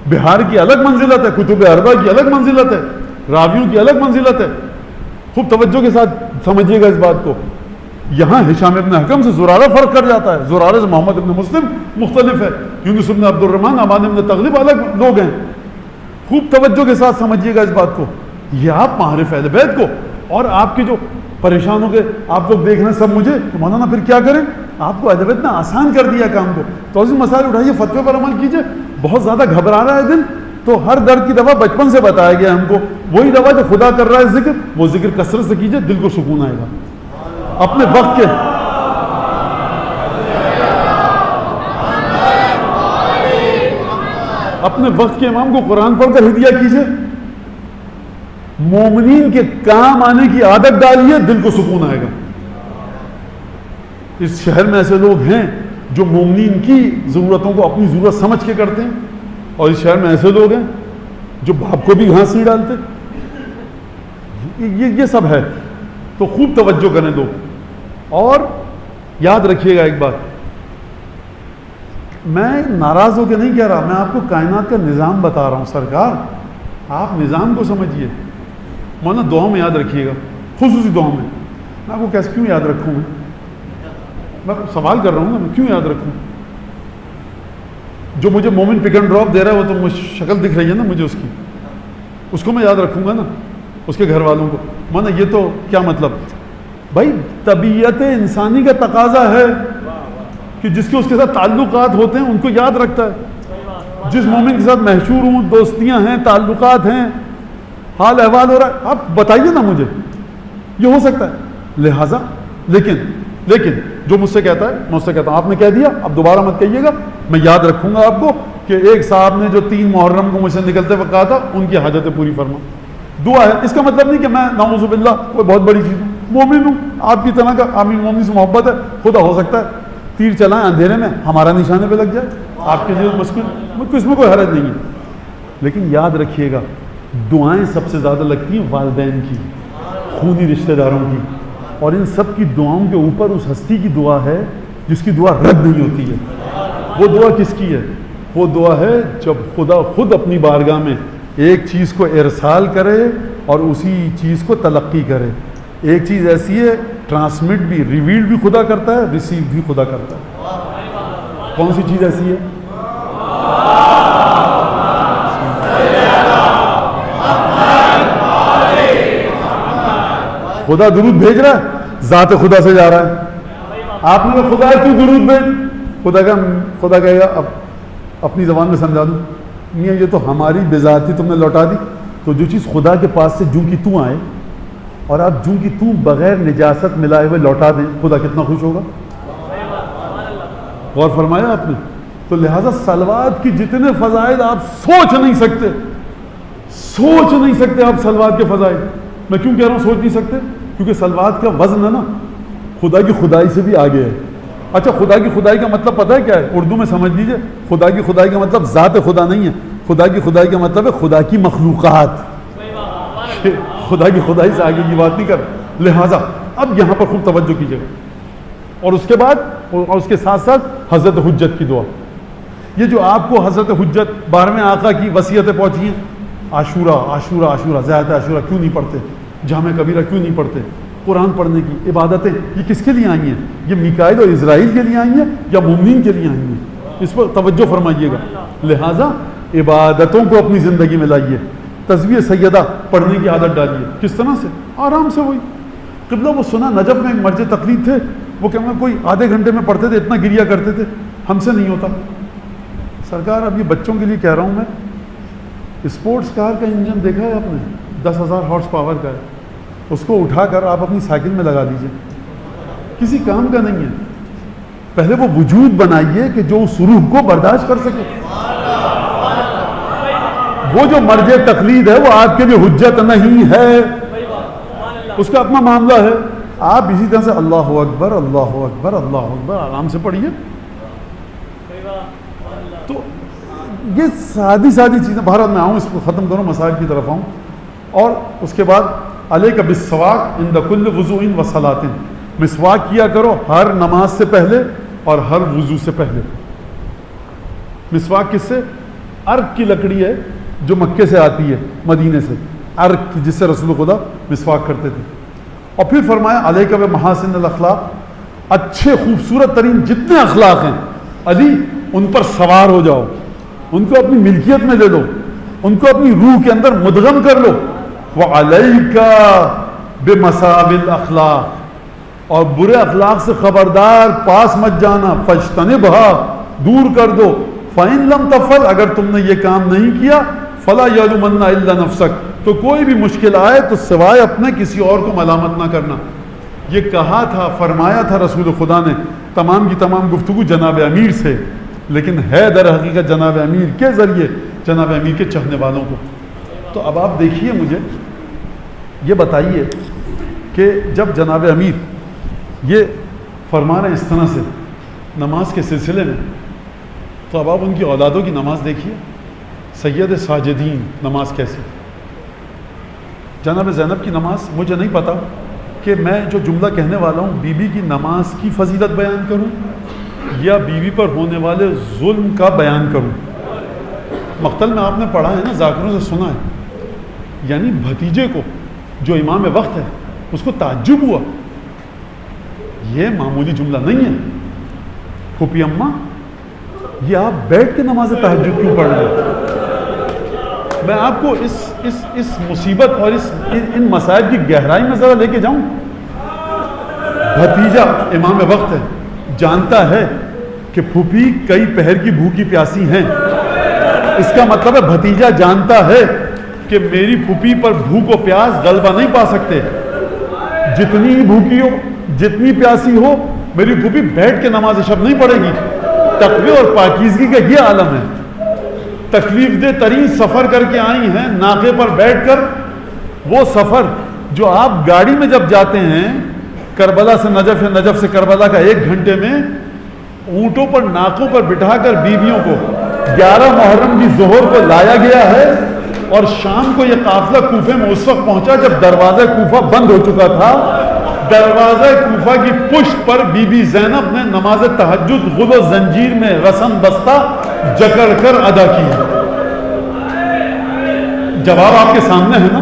بہار کی الگ منزلت ہے، کتب اربع کی الگ منزلت ہے، راویوں کی الگ منزلت ہے. خوب توجہ کے ساتھ سمجھیے گا اس بات کو. یہاں ہشام ابن حکم سے زرارہ فرق کر جاتا ہے. زرارہ سے محمد ابن مسلم مختلف ہے. یونس ابن عبد الرحمن، عبان ابن تغلب الگ لوگ ہیں. خوب توجہ کے ساتھ سمجھیے گا اس بات کو. یہ آپ معارف اہل بیت کو، اور آپ کے جو پریشان ہو گئے آپ لوگ دیکھ رہے ہیں سب مجھے، تو مولانا پھر کیا کریں؟ آپ کو اہل بیت نے آسان کر دیا کام کو. تو عزیز مسائل اٹھائیے، فتوے پر عمل کیجیے. بہت زیادہ گھبرا رہا ہے دل، تو ہر درد کی دوا بچپن سے بتایا گیا ہم کو. وہی دوا جو خدا کر رہا ہے ذکر، وہ ذکر کثرت سے کیجیے، دل کو سکون آئے گا. اپنے وقت کے امام کو قرآن پڑھ کر ہدیہ کیجیے. مومنین کے کام آنے کی عادت ڈالیے، دل کو سکون آئے گا. اس شہر میں ایسے لوگ ہیں جو مومنین کی ضرورتوں کو اپنی ضرورت سمجھ کے کرتے ہیں، اور اس شہر میں ایسے لوگ ہیں جو باپ کو بھی گھاس نہیں ڈالتے. یہ سب ہے. تو خوب توجہ کریں لوگ. اور یاد رکھیے گا ایک بات، میں ناراض ہو کے نہیں کہہ رہا، میں آپ کو کائنات کا نظام بتا رہا ہوں. سرکار آپ نظام کو سمجھیے. مولانا دعاؤں میں یاد رکھیے گا، خصوصی دعاؤں میں. میں آپ کو کیسے کیوں یاد رکھوں؟ میں سوال کر رہا ہوں نا، میں کیوں یاد رکھوں؟ جو مجھے مومن پک اینڈ ڈراپ دے رہا ہے وہ تو مجھے شکل دکھ رہی ہے نا مجھے اس کی، اس کو میں یاد رکھوں گا نا، اس کے گھر والوں کو. مولانا یہ تو کیا مطلب؟ بھائی طبیعت انسانی کا تقاضا ہے کہ جس کے اس کے ساتھ تعلقات ہوتے ہیں ان کو یاد رکھتا ہے. جس مومن کے ساتھ محشور ہوں، دوستیاں ہیں، تعلقات ہیں، حال احوال ہو رہا ہے، آپ بتائیے نا مجھے. یہ ہو سکتا ہے. لہٰذا لیکن جو مجھ سے کہتا ہے میں اس سے کہتا ہوں آپ نے کہہ دیا، اب دوبارہ مت کہیے گا. میں یاد رکھوں گا آپ کو کہ ایک صاحب نے جو 3 محرم کو مجھ سے نکلتے وقت کہا تھا، ان کی حاجتیں پوری فرما. دعا ہے. اس کا مطلب نہیں کہ میں نعوذ باللہ کوئی بہت بڑی چیز ہوں، مومن ہوں آپ کی طرح کا. آمین. مومن سے محبت ہے. خدا ہو سکتا ہے تیر چلائیں اندھیرے میں ہمارا نشانے پہ لگ جائے، آپ کے لیے مشکل، اس میں کوئی حرج نہیں ہے. لیکن یاد رکھیے گا دعائیں سب سے زیادہ لگتی ہیں والدین کی، خونی رشتہ داروں کی. اور ان سب کی دعاؤں کے اوپر اس ہستی کی دعا ہے جس کی دعا رد نہیں ہوتی ہے. وہ دعا کس کی ہے؟ وہ دعا ہے جب خدا خود اپنی بارگاہ میں ایک چیز کو ارسال کرے اور اسی چیز کو تلقی کرے. ایک چیز ایسی ہے ٹرانسمٹ بھی، ریویل بھی خدا کرتا ہے، ریسیو بھی خدا کرتا ہے. کون سی چیز ایسی ہے؟ خدا درود بھیج رہا ہے، ذات خدا سے جا رہا ہے. آپ نے کہا خدا کیوں درود بھیج؟ خدا کہے گا اب اپنی زبان میں سمجھا دوں، میاں یہ تو ہماری بذاتی تم نے لوٹا دی، تو جو چیز خدا کے پاس سے جوں کی توں آئے اور آپ جوں کی توں بغیر نجاست ملائے ہوئے لوٹا دیں، خدا کتنا خوش ہوگا؟ غور فرمایا آپ نے؟ تو لہٰذا صلوات کی جتنے فضائل آپ سوچ نہیں سکتے آپ صلوات کے فضائل. میں کیوں کہہ رہا ہوں سوچ نہیں سکتے؟ کیونکہ صلوات کا وزن ہے نا خدا کی خدائی سے بھی آگے ہے. اچھا خدا کی خدائی کا مطلب پتہ ہے کیا ہے؟ اردو میں سمجھ لیجئے، خدا کی خدائی کا مطلب ذات خدا نہیں ہے، خدا کی خدائی کا مطلب ہے خدا کی مخلوقات. خدا کی خدائی سے آگے کی بات نہیں کر. لہٰذا اب یہاں پر خوب توجہ کیجیے گا. اور اس کے بعد اور اس کے ساتھ ساتھ حضرت حجت کی دعا. یہ جو آپ کو حضرت حجت 12ویں آقا کی وصیتیں پہنچی ہیں، عاشورہ زیادہ عاشورہ کیوں نہیں پڑھتے، جامع کبیرہ کیوں نہیں پڑھتے، قرآن پڑھنے کی عبادتیں یہ کس کے لیے آئی ہیں؟ یہ میکائیل اور اسرائیل کے لیے آئی ہیں یا مومنین کے لیے آئی ہیں؟ اس پر توجہ فرمائیے گا. لہٰذا عبادتوں کو اپنی زندگی میں لائیے. تسبیح سیدہ پڑھنے کی عادت ڈالیے. کس طرح سے؟ آرام سے. وہی قبلہ وہ سنا نجف میں ایک مرج تقلید تھے، وہ کہ کوئی آدھے گھنٹے میں پڑھتے تھے، اتنا گریا کرتے تھے، ہم سے نہیں ہوتا. سرکار اب یہ بچوں کے لیے کہہ رہا ہوں میں، اسپورٹس کار کا انجن دیکھا ہے آپ نے؟ 10,000 ہارس پاور کا ہے. اس کو اٹھا کر آپ اپنی سائیکل میں لگا دیجئے، کسی کام کا نہیں ہے. پہلے وہ وجود بنائیے کہ جو اس روح کو برداشت کر سکے. وہ جو مرج تقلید ہے وہ آپ کے لیے حجت نہیں ہے، اس کا اپنا معاملہ ہے. آپ اسی طرح سے اللہ اکبر اللہ اکبر اللہ اکبر آرام سے پڑھیے. تو یہ سادی چیزیں. بھارت میں آؤں، اس کو ختم کروں، مسائل کی طرف آؤں. اور اس کے بعد علیک بالسواک عند کل وضوء و صلاۃ. مسواک کیا کرو ہر نماز سے پہلے اور ہر وضو سے پہلے. مسواک کس سے؟ عرق کی لکڑی ہے جو مکے سے آتی ہے، مدینے سے، عرق جس سے رسول خدا مسواک کرتے تھے. اور پھر فرمایا علیک بمحاسن الاخلاق. اچھے خوبصورت ترین جتنے اخلاق ہیں علی ان پر سوار ہو جاؤ، ان کو اپنی ملکیت میں لے لو، ان کو اپنی روح کے اندر مدغم کر لو. وعلیک بمصاب الاخلاق. اور برے اخلاق سے خبردار، پاس مت جانا. فاجتنبها، دور کر دو. فإن لم تفعل، اگر تم نے یہ کام نہیں کیا، فلا یلومن الا نفسک، تو کوئی بھی مشکل آئے تو سوائے اپنے کسی اور کو ملامت نہ کرنا. یہ کہا تھا، فرمایا تھا رسول خدا نے. تمام کی تمام گفتگو جناب امیر سے، لیکن ہے در حقیقت جناب امیر کے ذریعے جناب امیر کے چاہنے والوں کو. تو اب آپ دیکھیے، مجھے یہ بتائیے کہ جب جناب امیر یہ فرما رہے ہیں اس طرح سے نماز کے سلسلے میں، تو اب آپ ان کی اولادوں کی نماز دیکھیے. سید ساجدین نماز کیسی؟ جناب زینب کی نماز. مجھے نہیں پتا کہ میں جو جملہ کہنے والا ہوں بی بی کی نماز کی فضیلت بیان کروں یا بیوی پر ہونے والے ظلم کا بیان کروں. مقتل میں آپ نے پڑھا ہے نا، ذاکروں سے سنا ہے، یعنی بھتیجے کو جو امام وقت ہے اس کو تعجب ہوا. یہ معمولی جملہ نہیں ہے. پھوپھی اماں، یہ آپ بیٹھ کے نماز تہجد کیوں پڑھ رہے ہیں؟ میں آپ کو اس مصیبت اور ان مسائل کی گہرائی میں ذرا لے کے جاؤں. بھتیجا امام وقت ہے، جانتا ہے کہ پھوپھی کئی پہر کی بھوکی پیاسی ہیں. اس کا مطلب ہے بھتیجا جانتا ہے کہ میری پھوپھی پر بھوک و پیاس غلبہ نہیں پا سکتے. جتنی ہی بھوکی ہو، جتنی پیاسی ہو، میری پھوپھی بیٹھ کے نماز شب نہیں پڑھے گی. تقوی اور پاکیزگی کا یہ عالم ہے. تکلیف دہ ترین سفر کر کے آئی ہیں ناقے پر بیٹھ کر. وہ سفر جو آپ گاڑی میں جب جاتے ہیں کربلا سے نجف یا نجف سے کربلا کا 1 گھنٹے میں، اونٹوں پر ناقوں پر بٹھا کر بیویوں کو 11 محرم کی ظہر کو لایا گیا ہے. اور شام کو یہ قافلہ کوفے میں اس وقت پہنچا جب دروازہ کوفہ بند ہو چکا تھا. دروازہ کوفہ کی پشت پر بی بی زینب نے نماز تہجد غل و زنجیر میں رسن بستہ جکڑ کر ادا کی. جواب آپ کے سامنے ہے نا،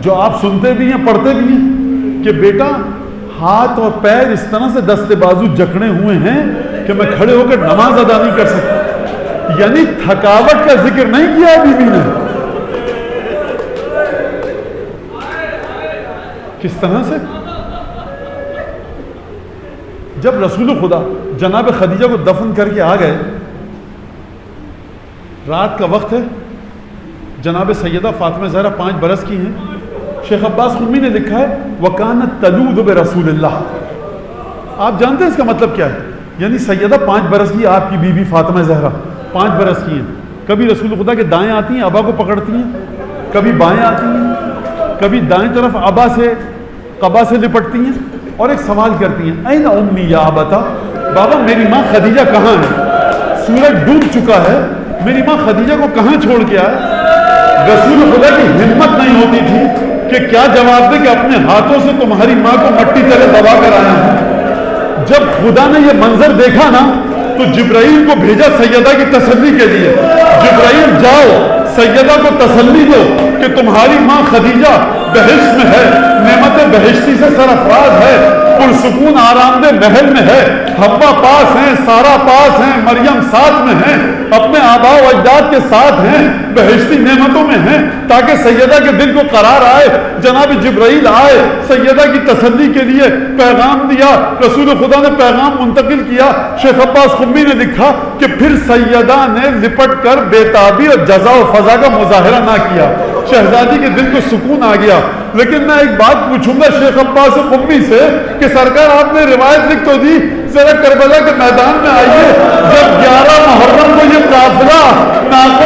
جو آپ سنتے بھی ہیں پڑھتے بھی ہیں کہ بیٹا ہاتھ اور پیر اس طرح سے دست بازو جکڑے ہوئے ہیں کہ میں کھڑے ہو کر نماز ادا نہیں کر سکتا. یعنی تھکاوٹ کا ذکر نہیں کیا بی بی نے. کس طرح سے جب رسول خدا جناب خدیجہ کو دفن کر کے آ گئے، رات کا وقت ہے، جناب سیدہ فاطمہ زہرا 5 برس کی ہیں. شیخ عباس قمی نے لکھا ہے وَكَانَتْ تَلُوذُ بِرَسُولِ اللَّهِ. آپ جانتے ہیں اس کا مطلب کیا ہے؟ یعنی سیدہ 5 برس کی، آپ کی بیوی فاطمہ زہرا 5 برس کی ہیں. کبھی رسول خدا کے دائیں آتی ہیں، ابا کو پکڑتی ہیں، کبھی بائیں آتی ہیں، کبھی دائیں طرف ابا سے قبا سے لپٹتی ہیں اور ایک سوال کرتی ہیں این امی یا ابتا، بابا میری ماں خدیجہ کہاں ہے؟ سورج ڈوب چکا ہے، میری ماں خدیجہ کو کہاں چھوڑ کے آئے؟ رسول خدا کی ہمت نہیں ہوتی تھی کہ کیا جواب دے کہ اپنے ہاتھوں سے تمہاری ماں کو مٹی تلے دبا کر آیا ہوں. جب خدا نے یہ منظر دیکھا نا تو جبرائیل کو بھیجا سیدہ کی تسلی کے لیے. جبرائیل جاؤ سیدہ کو تسلی دو کہ تمہاری ماں خدیجہ بہشت میں ہے، نعمت بہشتی سے سرفراز ہے، پرسکون آرام دہ محل میں ہے، حوا پاس ہیں، سارا پاس ہیں، مریم ساتھ میں ہیں، اپنے آباء و اجداد کے ساتھ ہیں، بہشتی نعمتوں میں ہیں، تاکہ سیدہ کے دل کو قرار آئے. جناب جبرائیل آئے، سیدہ کی تسلی کے لیے پیغام دیا، رسول خدا نے پیغام منتقل کیا. شیخ عباس قمی نے لکھا کہ پھر سیدہ نے لپٹ کر بےتابی اور جزا و فضا کا مظاہرہ نہ کیا. شہزادی کے دل کو سکون آ گیا. لیکن میں ایک بات پوچھوں گا شیخ عباس قمی سے کہ سرکار آپ نے روایت لکھ تو دی، ذرا کربلا کے میدان میں آئیے. جب 11 محرم کو یہ قافلہ ناقہ